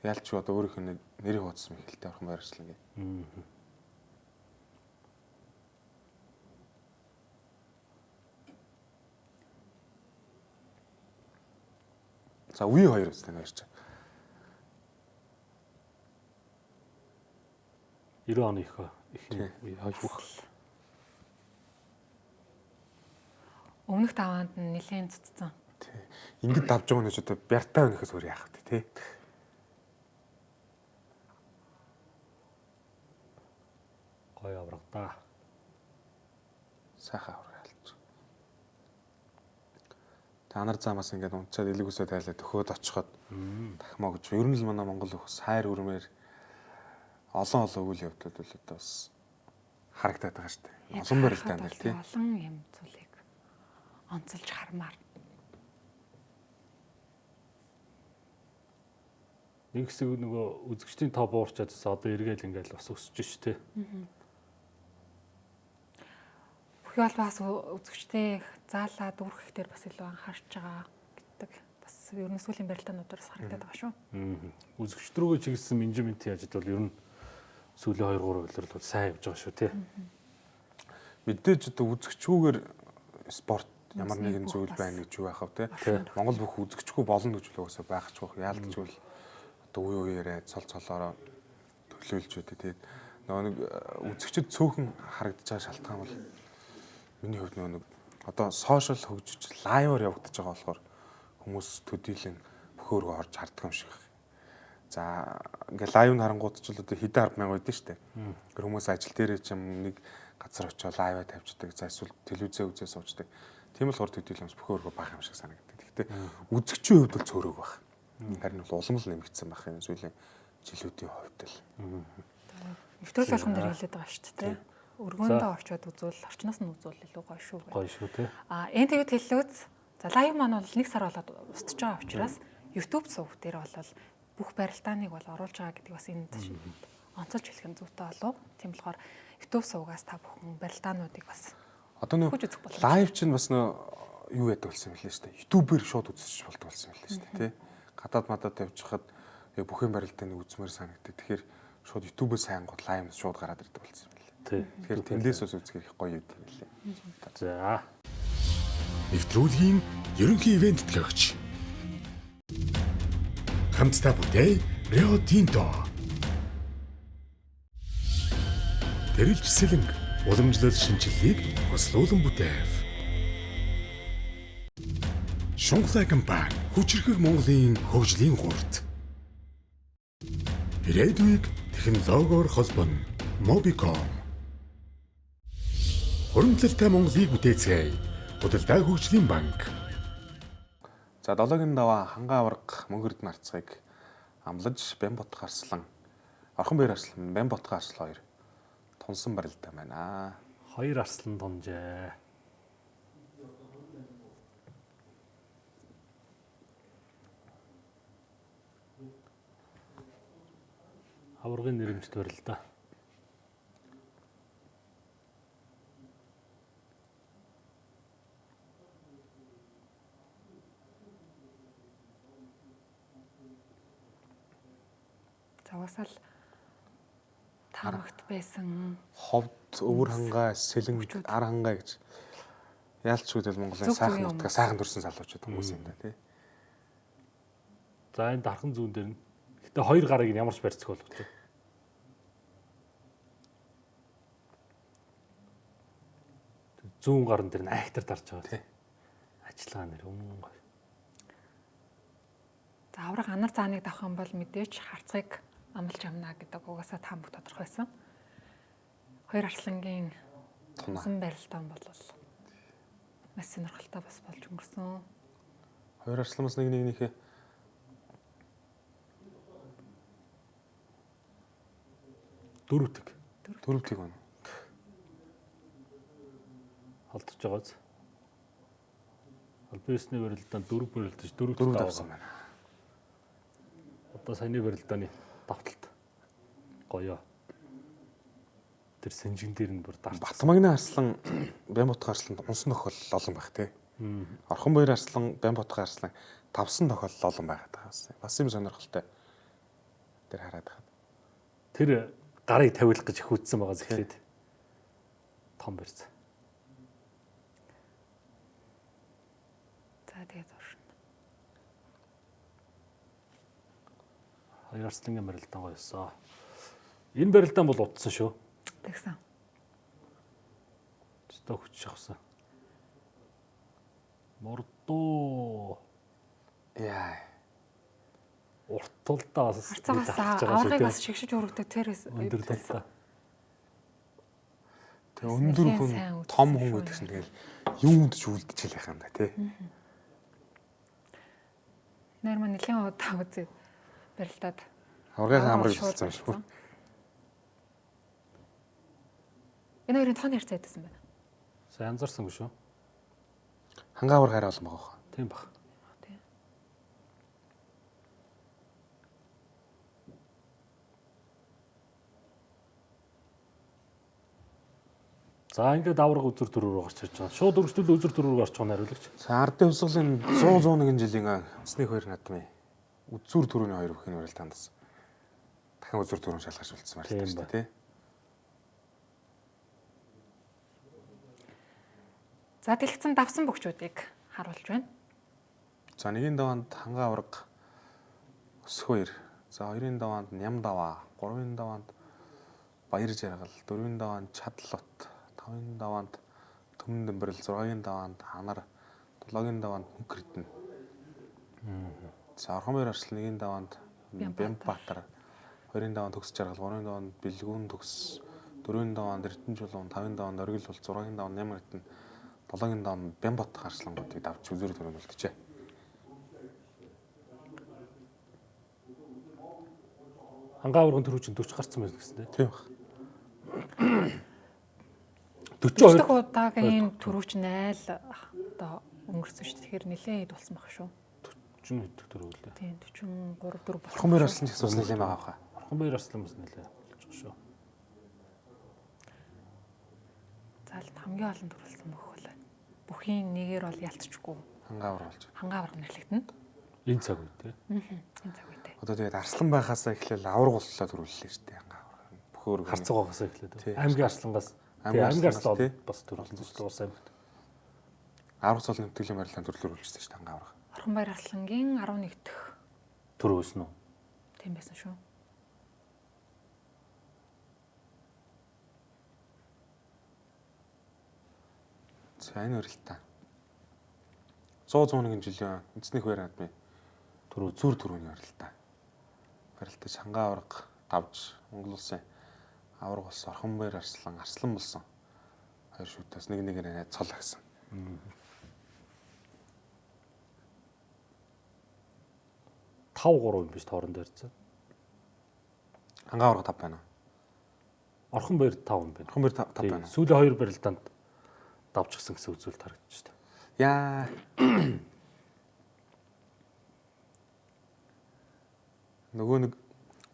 Яалч одоо өөрийнх нь нэрийг хуудсан мэхэлтэй орхон баяр арслан гээ. За үе хоёр үстэй нэрч. 90 оны их үе хойш бүх. Өмнөх даваанд нь нэлээд цуцсан. Тий. Ингээд давж байгаа нь ч одоо бяртаа өнөхөөс өөр яах вэ тий. Гоё авраг да. Сайхан авралж. Та нар замаас ингээд унтчаад элэг үсээ тайлаад төхөөд очиход тахмаа гэж. Ер нь л манай Монгол хүмүүс хайр үрмээр олон үйл явдлууд бол одоо бас харагдаад байгаа шүү дээ. Олон барилдаа нэр тий. Олон юм зүйлийг онцолж хармаар. Нэг хэсэг нөгөө үзэгчдийн тоо буурчаад одоо эргээл ингээл бас өсөж ш тий. Бүхий бол бас үзэгчдийн заалаа дүүргэх дээр бас илүү анхаарч байгаа гэдэг бас ер нь сүүлийн барилдаануудаас харагдаад байгаа шүү. Үзэгчд рүүгээ чиглэсэн менежмент яаж бол ер нь сүүлийн 2-3 үйлрэл бол сайн явж байгаа шүү тий. Мэдээж одоо үзэгчгүйгээр спорт ямар нэгэн зүйл байна гэж юу яхав тий. Монгол бүх үзэгчгүй болно гэж л уусаа байх ч байх. Яалтчгүй одоо үе үеэрээ цол цолоороо төлөөлж өгдөө. Тэгээд нөгөө нэг үзэгчд цөөхөн харагдаж байгаа шалтгаан бол миний хувьд нөгөө нэг одоо сошиал хөгжиж лайваар явагдаж байгаа болохоор хүмүүс төдийлөн бөхөөргөө орж харддаг юм шиг. За ингээ лайв харангууд ч л одоо хэдэн 10,000 байдсан шүү дээ. Тэр хүмүүс ажил дээрээ ч юм нэг газар очиод лайваа тавьчихдаг. За эсвэл телевизээ үзээ суучдаг. Тийм л хор төдийлөмс бөхөөргөө бах юм шиг санагддаг. Гэхдээ үзэгчийн хувьд бол цөөрөөг баг. Харин бол улам л нэмэгдсэн байх юм сүүлийн жилүүдийн хувьд л. Нэвтрүүлэг болгон дээр хэлээд байгаа шүү дээ. Өргөөндөө очиод үзвэл орчноос нь үзвэл илүү гоё шүү. Гоё шүү тий. Энэ тэгээд хэллүүц. За лайв маань бол 1 сар болоод устж байгаа учраас YouTube сувг дээр бол бүх барилдааныг бол оруулж байгаа гэдэг бас энэ онцолж хэлэх нь зүйтэй болов. Тийм болохоор YouTube сувгаас та бүхэн барилдаануудыг бас одоо нөө лайв чинь бас нөө юу яд болсон юм лээ шүү дээ. YouTube-ээр шууд үзэж болдог болсон юм лээ шүү дээ, тий. Гадаад мадад тавьчихад яг бүх юм барилдааны үзмээр санагддаг. Тэгэхээр шууд YouTube-ээр сайн гол лайв шууд гараад ирдэг болсон юм лээ. Тий. Тэгэхээр тэндээс бас үзэх их гоё юм лээ. За. Нэвтрүүлгийн ерөнхий ивент төгөгч. Хамтдаа бүтээ Рио Тинто. Тэрэлж сэлэнг уламжлал шинжилгээг хослуулан бүтэв. Шунхлай компани хүчирхэг Монголын хөгжлийн хурд. Ирээдүйг технологиор холбоно. Mobicom. Хуримтлалтай Монголыг бүтээцгээе. Худалдаа хөгжлийн банк. За 7-гийн даваа хангаа авраг мөнгөрд нарцгийг амлаж Бямбот гарслан орхон бээр арслан Бямбот гарсал хоёр тунсан барилдаа байна. Хоёр арслан тунжээ. Аврагын нэрэмжт барилдаа. Завасаал таамагт байсан Ховд өвөр хангаа сэлэнг ар хангаа гэж яалч үдэл Монголын сайхан нутгаа сайхан төрсэн залуучууд хүмүүс юм да тий. За энэ дархан зүүн дээр нь гэтээ хоёр гарыг нь ямарч барьцах болох вэ? Зүүн гарын дээр нь айхтар дарж байгаа тий. Ажиллагаа нэр өмнө гоё. за авраг анар зааныг давах юм бол мэдээч харцгийг амлж амнаа гэдэг угаасаа таамаг тодорхойсон. Хоёр арслангийн тунсан барилдаан бол маш сонирхолтой бас болж өнгөрсөн. Хоёр арсламаас нэгнийхээ дөрөвтг байна. Холдож байгааз. Албаасны барилдаанд дөрөв барилдаж дөрөв давсан байна. Одоо саяны барилдааны давталт гоё. Тэр сэнжин дээр нь бүр дарж. Батмагны арслан Бямбот арслан унсан тохиолдол олон байх тий. Орхон бээр арслан Бямбот арслан тавсан тохиолдол олон байгаад байгаа. Бас юм сонирхолтой. Тэр хараад байгаа. Тэр гарыг тавиулах гэж хүүдсэн байгаа зэхлээд том барьц. За тэгээд уурна. Хоёр арслангийн барилдаан гоёсоо. Энэ барилдаан бол утсан шүү. Тэгсэн. Өстө хүч шахсан. Мордоо. Яа. Уртулдаа бас Харцаагаас аврагыг бас шигшиж өргөдөг тэрээс өндөр талдаа. Тэг өндөр хүн том хүн гэдэг чинь тэгэл юунд ч үлдчихэл байх юм да тий. Нэр маань нэлийн удаа үзээ барилдаад Аврагын амрыг болсон шүү. Энэ хоёрын тооны харьцаа хэдсэн байна? Сайн анзаарсангүй шүү. Хангаа авраг хараа олон байгаа. Тийм баг. Тийм. За ингээд авраг үзүр төрөөр гарч ирж байгаа. Шууд өргөжлөл үзүр төрөөр гарч байгаа хариулагч. За ардын хувьсгалын 100-101 жилийн эцний хоёр надмын үзүр төрөний хоёр бүхний барилдаанд бас дахин үзүр төрөнд шалгаж үлдсэн барилдаа шүү дээ тий. За дэлгэцэн давсан бөхчүүдийг харуулж байна. За нэгийн даваанд хангаа авраг өс хоёр. За хоёрын даваанд ням даваа, гурвын даваанд баяр жаргал, дөрвийн даваанд чадлот, тавын даваанд төмөн дэмбэрэл, 6-гийн даваанд ханар, 7-гийн даваанд мөнхөрдөн. За орхон бээр арслан 1-ийн даваанд Бямбатар, 2-ын даваанд төгс жаргал, 3-ын даваанд бэлгүүн төгс, 4-ийн даваанд эрдэнэ чулуун, 5-ын даваанд оргил бол, 6-гийн даваанд ням эрдэнэ, 7-гийн даваанд Бямбат гарслангуудыг давж үзүүр төрөнд үлджээ. Хангаа аврагын төрөв чинь 40 гарцсан байсан гэсэн Тийм баг. 42 дахь удаагийн төрөвч найл одоо өнгөрсөн шүү дээ. Тэгэхээр нэлээд хэд болсон баг шүү. 40 хэд төрөв лээ. Тийм 43 4 болсон. Орхон бээр арслан ч гэсэн нэлээд байгаа хаа. Орхон бээр арслан бас нэлээ болж байгаа шүү. За хамгийн олон төрүүлсэн мөх бол бүхийн нэгээр бол ялцчихгүй. Хангаа авраг болж. Хангаа авраг нэрлэгдэнэ. Энэ цаг үед тий. Энэ цаг үед. Одоо тэгээд арслан байхаасаа эхлээл авраг боллоо төрүүллээ шүү дээ. Хангаа авраг. Бөхөр Харцаагаас эхлээд. Тий. Аймгийн арслангаас аймгийн арслан бас төрүүлсэн шүү дээ. Улс аймагт. авраг цол нэмтгэлийн барилдаанд төрлөөр үлжсэн шүү дээ хангаа авраг. Орхон баяр арслангийн 11 дэх Төрөөсөн үү? Тийм байсан шүү. За энэ өрөлтөө. 100 жилийн эцнийх байр адмын зүр төрөний өрөлтөө. Барилтаа Шангаа авраг давж Монгол улсын авраг болсон Орхонбаяр арслан болсон. Хоёр шүтээс нэгээр найз цол агсан. Тав 3 юм биш тоорон дээр зэ. Хангаа авраг 5 байна. Орхонбаяр 5 юм байна. Орхонбаяр 5 байна. Сүүлийн 2 барилдаанд давчихсан гэсэн үзүүлэлт харагдаж байна. Яа. Нөгөө нэг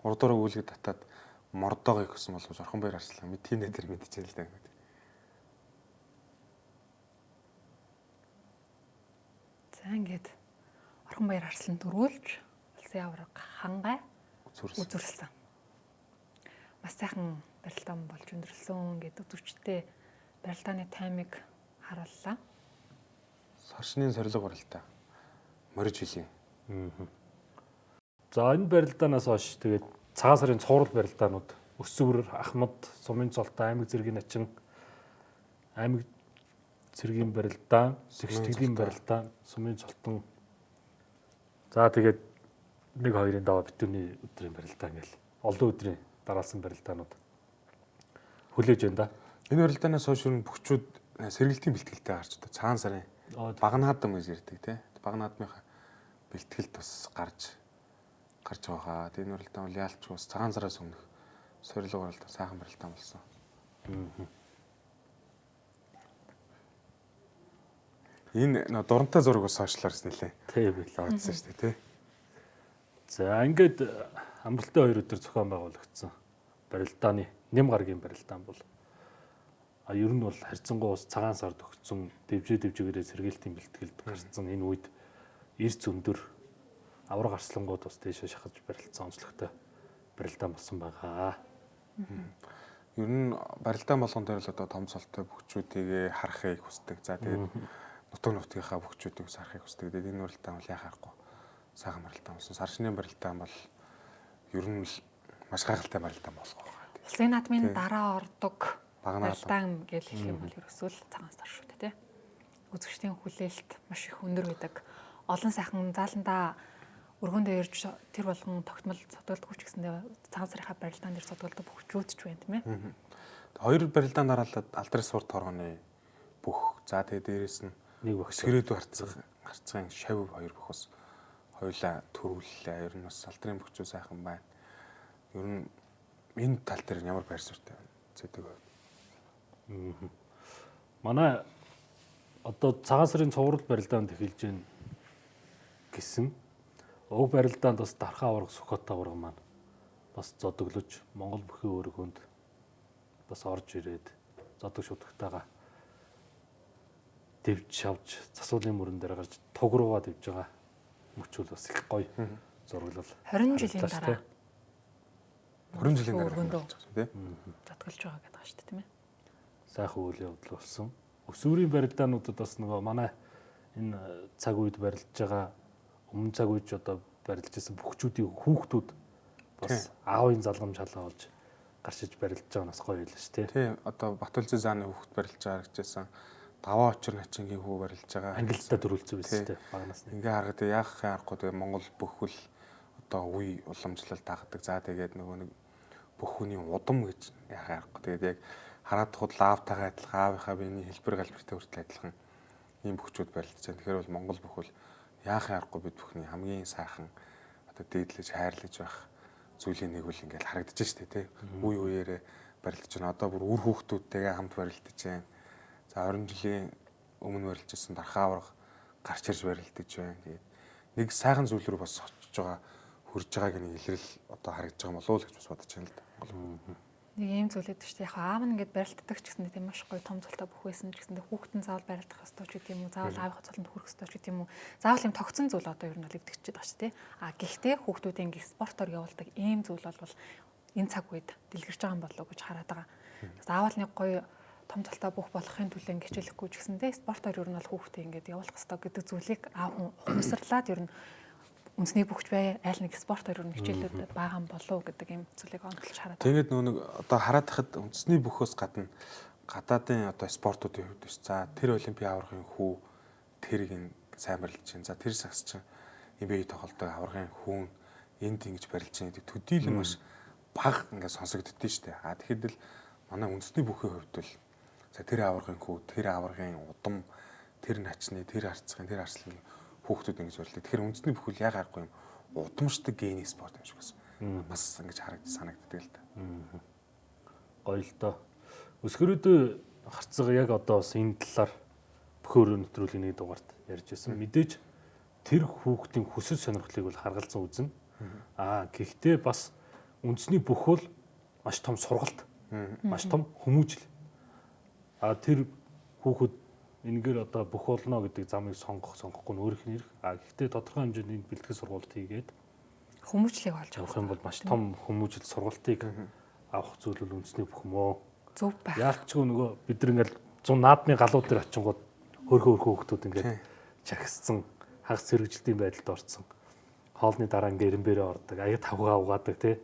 урдуураа үүлгээд татаад мордоогоо өгсөн боловч Орхонбаяр арслан мэдхийнэ дээр мэдчихээн л да. За ингээд Орхонбаяр арслан дөрүүлж улсын авраг хангай үзүүлсэн. Бас сайхан барилдаан болж өндөрлсөн гэдэг үзүүчтэй барилдааны таймыг харууллаа. Саршны сорилго барилтаа. Морж жилийн. За энэ барилдаанаас хойш тэгээд цагаан сарын цуврал барилдаанууд Өсвөр, Ахмад, Сумын цолтой, аймаг зэргийн начин, аймаг зэргийн барилдаан, Тэгштгэлийн барилдаан, Сумын цолтон. За тэгээд 1-2-ын даваа битүүний өдрийн барилдаан гэл олон өдрийн дараалсан барилдаанууд хүлээж байна да. Энэ барилдаанаас хойш бүгчүүд сэргэлтийн бэлтгэлтэй гарч одоо цагаан сарын багнаадам гэж ярьдаг тий. Багнаадмынхаа бэлтгэлд бас гарч байгаа. Энэ барилдаан бол яалч бас цагаан сараас өмнөх сорилго барилдаан сайхан барилдаан болсон. Энэ дурантай зураг бас хойшлоорс нэлээ. Тийм байл. Ордсон шүү дээ тий. За ингээд амралтын 2 өдөр зохион байгуулагдсан барилдааны нэм гарагийн барилдаан бол ер нь бол харьцангуй ус цагаан сард өгсөн дэвжээрээ сэргээлтийн бэлтгэлд гарсан энэ үед эрс өндөр авраг арслангууд бас дээшээ шахаж барилдсан онцлогтой барилдаан болсон байгаа. Ер нь барилдаан болгон дээр л одоо том цолтой бүгчүүдийг харахыг хүсдэг. За тэгээд нутаг нутгийнхаа бүгчүүдийг харахыг хүсдэг. Тэгээд энэ барилдаан бол яхахгүй сайхан барилдаан болсон. Саршны барилдаан бол ер нь маш гайхалтай барилдаан болох байгаа. Улсын наадмын дараа ордог багнаалан барилдаан гэж хэлэх юм бол ерөөсөө л цагаан сар шүү дээ тий. Үзэгчдийн хүлээлт маш их өндөр байдаг. Олон сайхан зааландаа өргөндөө ирж тэр болгон тогтмол цодголдог ч гэсэндээ цагаан сарынхаа барилдаан дээр цодголдог бүгчүүд ч байна тийм ээ. Хоёр барилдаан дараалал алдрын сур торгоны бүх. За тэгээд дээрэс нь Нэг багш сэрээдүү харцгийн шав хоёр бүх бас хоёулаа төрүүллээ. Ер нь бас алдрын бүгчүүд сайхан байна. Ер нь энэ тал дээр ямар байр суурьтай байна. Зэдэг байв. Манай одоо цагаан сарын цуврал барилдаанд эхэлж гин гэсэн уг барилдаанд бас дархан авраг Сүхбаатар авраг маань бас зодоглож Монгол бүхий өргөнд бас орж ирээд зодог шүтгтайгаа дэвж шавж засуулын мөрөн дээр гарч туг руугаа дэвж байгаа мөчүүл бас их гоё зураглал 20 жилийн дараа 20 жилийн дараа өргөндөө тий. зодголж байгаа гэдэг ба шүү дээ тийм ээ. сайхан үйл явдал болсон. Өсвөрийн барилдаануудад бас нөгөө манай энэ цаг үед барилж байгаа өмнө цаг үед одоо барилж байсан бүхчүүдийн хүүхдүүд бас аавын залгамж халаалж гарч иж барилж байгаа нас гоё байлаа шүү дээ. Тий, одоо Батулзын зааны хүүхд барилж байгаа гэжсэн. Даваа очир начингийн хүү барилж байгаа. Ангилалтаа төрүүлсэн байсан шүү дээ багнаас. Ингээ хараад яах аргагүй тэгээ Монгол бүхэл одоо үе уламжлалт таагадаг. За тэгээд нөгөө нэг бүх хүний удам гэж яах аргагүй. Тэгээд яг хараад худал аавтайгаа адилхан аавынхаа биений хэлбэр галбиртай хүртэл адилхан ийм бүхчүүд барилдаж байна. Тэгэхээр бол Монгол бүхэл яах аргагүй бид бүхний хамгийн сайхан одоо дээдлэж хайрлаж байх зүйлийн нэг үл ингээл харагдаж штэ тий. Үе үеэрээ барилдаж байна. Одоо бүр үр хүүхдүүдтэйгээ хамт барилдаж байна. За 20 жилийн өмнө барилжсэн дархан авраг гарч ирж барилдаж байна. Тэгээд нэг сайхан зүйл рүү бас очиж байгаа хурж байгааг нэг илрэл одоо харагдаж байгаа болов уу гэж бас бодож байна л да. Нэг ийм зүйл өгдөг шүү дээ. Яг аав нь ингээд барилддаг ч гэсэндээ тийм маш гоё том цолтой бүх байсан ч гэсэндээ хүүхдэн заавал барилдах ёстой ч гэдэм үү, заавал аавынхаа цолонд хүрэх ёстой ч гэдэм үү. Заавал юм тогтсон зүйл одоо ер нь бол өгдөгчд байгаа шүү дээ. А гэхдээ хүүхдүүдийн ингээд спортоор явуулдаг ийм зүйл бол энэ цаг үед дэлгэрч байгаа юм болов уу гэж хараад байгаа. Заавал нэг гоё том цолтой бүх болохын төлөө ингээд хичээлэхгүй ч гэсэндээ спортоор ер нь бол хүүхдээ ингээд явуулах ёстой гэдэг зүйлийг аав хүн ухамсарлаад ер нь үндэсний бөхч бай, аль нэг спорт төрөөр хичээлүүд байгаа болов гэдэг юм зүйлийг онцлж хараад. Тэгээд нэг одоо хараад хахад үндэсний бөхөөс гадна гадаадын одоо спортуудын хувьд биш. За тэр олимпийн аваргын хүү тэрийг сайн барилж чинь. За тэр сагс чинь NBA тоглолтыг аваргын хүүн энд ингэж барилж чинь гэдэг төдийлөн маш бага ингээд сонсогддөө шүү дээ. Тэгэхэд л манай үндэсний бүхийн хувьд бол за тэр аваргын хүү, тэр аваргын удам, тэр начны, тэр арцгийн, тэр арсланы хүүхдүүд ингэж барилдаг. Тэгэхээр үндэсний бүхэл яг аргагүй юм удамшдаг гений спорт юм шиг байна. Бас ингэж санагддаг л да. Гоё л доо. Өсгөрөөдөө харцгаа яг одоо бас энэ талаар бүхөөрөө нэвтрүүлгийн нэг дугаарт ярьж байсан. Мэдээж тэр хүүхдийн хүсэл сонирхлыг бол харгалзан үзнэ. Гэхдээ бас үндэсний бүхэл маш том сургалт, маш том хүмүүжил. Тэр хүүхэд энэгээр одоо бүх болно гэдэг замыг сонгохгүй нь өөрийнх нь эрх. Гэхдээ тодорхой хэмжээнд энэ бэлтгэл сургалт хийгээд хүмүүжлийг олж авах юм бол маш том хүмүүжил сургалтыг авах зүйл бол үндэсний бүхмөө. Зөв байх. Яалчгүй нөгөө бид нар ингээл 100 наадмын галууд дээр очингууд хөрхөө хүүхдүүд ингээд чагсцсан хагас зэрэгжилтийн байдалд орсон. Хоолны дараа ингээд ирэмбэрээ ордог, аяг тавгаа угаадаг тий.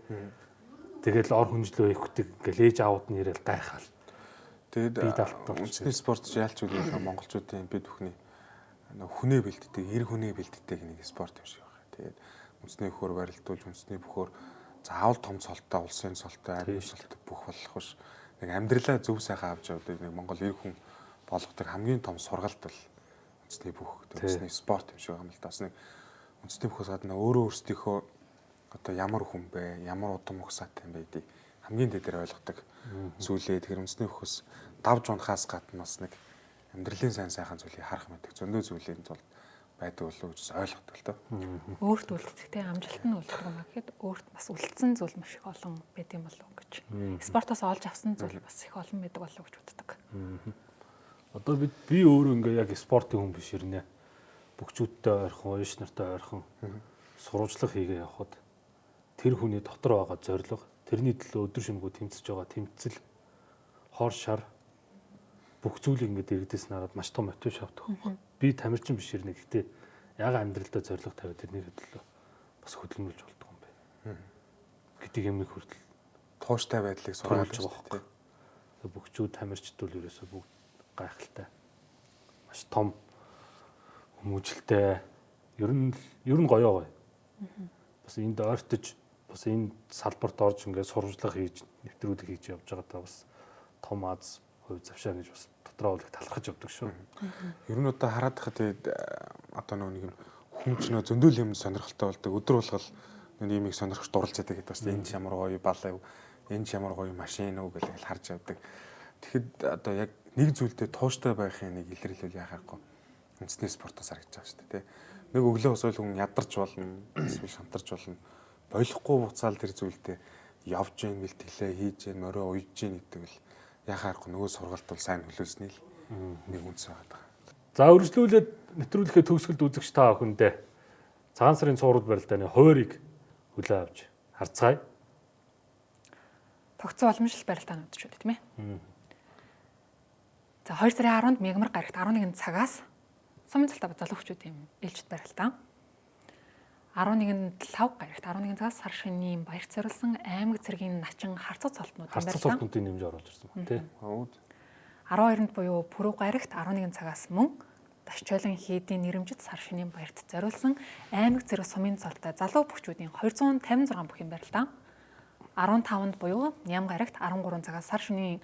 Тэгэл ор хүнжлөө ихдэг ингээл ээж аауд нь ирээл гайхаал. Тэгэд үндэсний спорт яалч үгүй монголчуудын бид бүхний хүнээ бэлддэг, эр хүнээ бэлддэг нэг спорт юм шиг байна. Тэгээд үндэсний бөхөр барилдуулж үндэсний бөхөр заавал том цолтой, улсын цолтой, арийн цолтой бүх болох биш. Нэг амьдралаа зөв сайхан авч явдаг нэг монгол эр хүн болгодог хамгийн том сургалт бол үндэсний бүх, үндэсний спорт юм шиг байна л да. Бас нэг үндэсний бөхөөс гадна өөрөө өөрсдийнхөө одоо ямар хүн бэ, ямар удам угсаатай юм бэ гэдгийг хамгийн дээр ойлгодог зүйлээ. Тэгэхээр үндэсний бөхөөс давж унахаас гадна бас нэг амьдралын сайн сайхан зүйлийг харах мэддэг зөндөө зүйлийн тулд байдаг болов уу гэж ойлгодог л доо. Өөрт үлдсэхтэй амжилт нь үлдэх юм а гэхэд өөрт бас үлдсэн зүйл маш их олон байд юм болов уу гэж. Спортоос олж авсан зүйл бас их олон байдаг болов уу гэж боддог. Одоо би өөрөө ингээ яг спортын хүн биш ирнэ. Бүгчүүдтэй ойрхон, уяш нартай ойрхон сурвалжлах хийгээ явхад тэр хүний дотор байгаа зорилго, тэрний төлөө өдөр шөнөгүй тэмцэж байгаа тэмцэл, хор шар бүх зүйлийг ингээд иргэдээс нараад маш том мотив авдаг. Би тамирчин биш ирнэ. Гэхдээ яг амьдралдаа зорилго тавиад тэрний төлөө бас хөдөлмөрлж болдог юм байна. Гэдэг юм хүртэл тууштай байдлыг сургуулж байгаа тийм. Бүгчүүд тамирчид бол ерөөсөө бүгд гайхалтай. Маш том хүмүүжлтэй. Ер нь гоё. Бас энд ойртож бас энэ салбарт орж ингээд сурвалжлага хийж, нэвтрүүлэг хийж явж байгаадаа бас том аз хувь завшаа гэж бас дотроо бол талархаж явдаг шүү. Ер нь одоо хараад хахад одоо нэг юм хүн ч нөө зөндөл юм сонирхолтой болдог. Өдөр болгол нэг юмыг сонирхож дурлж яадаг гэдэг бас энэ ч ямар гоё балаа, энэ ч ямар гоё машин уу гэж харж явдаг. Тэгэхэд одоо яг нэг зүйлдээ тууштай байхын нэг илэрлэл яхахгүй үндэсний спортоос харагдаж байгаа шүү дээ. Нэг өглөө усвал хүн ядарч болно, эсвэл шантарч болно. Болохгүй буцаал тэр зүйлдээ явж гин бэлтгэлээ хийж гин морой уйж гин гэдэг л яхахгүй нөгөө сургалт бол сайн нөлөөсний л нэг үнс байгаа. За үргэлжлүүлээд нэвтрүүлэхээ төгсгөлд үзэгч та бүхэндээ цагаан сарын цуврал барилдааны хуваарийг хүлээн авч харцгаая. Тогтсон уламжлалт барилдаанууд шүү дээ, тийм ээ. За 2 сарын 10-нд Мягмар гарагт 11 цагаас сумын цалтаа залуучуудын ээлжид барилдаан. 11-нд Лав гарагт 11 цагаас сар шинийн баярт зориулсан аймаг цэргийн начин харцуу цолтнуудын барилдаан. Харцуу цолтнуудын нэмж оруулж ирсэн байна, тийм. 12-нд буюу Пүрэв гарагт 11 цагаас мөн Дашчойлон хийдийн нэрэмжит сар шинийн баярт зориулсан аймаг цэрэг сумын цолтой залуу бөхчүүдийн 256 бүхийн барилдаан. 15-нд буюу Ням гарагт 13 цагаас сар шинийн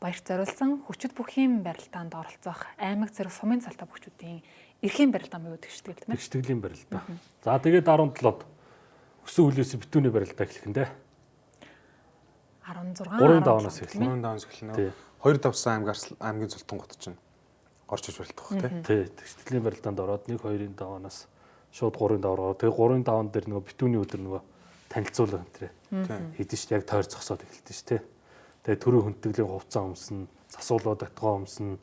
баярт зориулсан хүчит бүхийн барилдаанд оролцох аймаг цэрэг сумын цолтой бөхчүүдийн эрхийн барилдаан буюу тэгштгэл тийм ээ. Тэгштгэлийн барилдаа. За тэгээд 17-д өсөн хүлээс битүүний барилдаа эхлэх нь дээ. 16 3 давнаас эхэлнэ. 3 давнаас эхэлнэ. 2 давсан аймгийн цултангууд чинь орж иж барилдах байх тий. Тэгштгэлийн барилдаанд ороод 1-2-ын даваанаас шууд 3-ын даваар. Тэгээд 3-ын даваан дээр нөгөө битүүний өдөр нөгөө танилцуулга энэ хийдэж шүү дээ. Яг тойр зогсоод эхэлдэж шүү дээ. Тэгээд төрөө хүндэтгэлийн хувцас өмснө, засуулаад атгаа өмснө.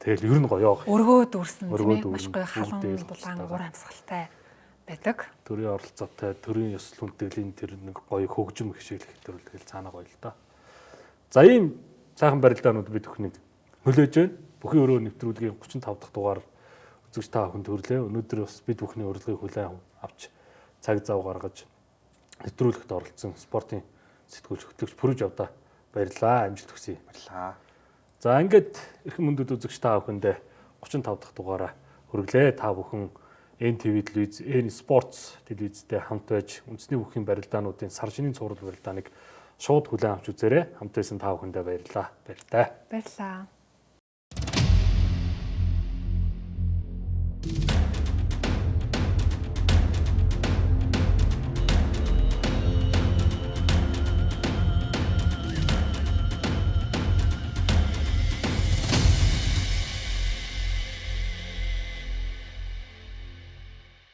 Тэгэл ер нь гоё. Өргөө дүүрсэн тийм ээ. Маш гоё халуун дулаан ур амьсгалтай байдаг. Төрийн оролцоотой, төрийн ёслол хүндэтгэлийн тэр нэг гоё хөгжим хишэглэх төр тэгэл цаанаа гоё л да. За ийм сайхан барилдаанууд бид бүхнийг нөлөөж байна. Бүхий өрөө нэвтрүүлгийн 35 дахь дугаар үзэгч та бүхэнд төрлөө. Өнөөдөр бас бид бүхний урилгыг хүлээн авч цаг зав гаргаж нэвтрүүлэгт оролцсон спортын сэтгүүлч хөтлөгч Пүрүж авда баярлалаа. Амжилт хүсье. Баярлалаа. За ингээд эрхэм мөндөд үзэгч та бүхэндээ 35 дахь дугаараа хүргэлээ. Та бүхэн NTV телевиз, N Sports телевизтэй хамт байж үндэсний бүхний барилдаануудын сар шинийн цуврал барилдааныг шууд хүлээн авч үзээрэй. Хамт байсан та бүхэндээ баярлалаа. Баярлалаа. Баярлалаа.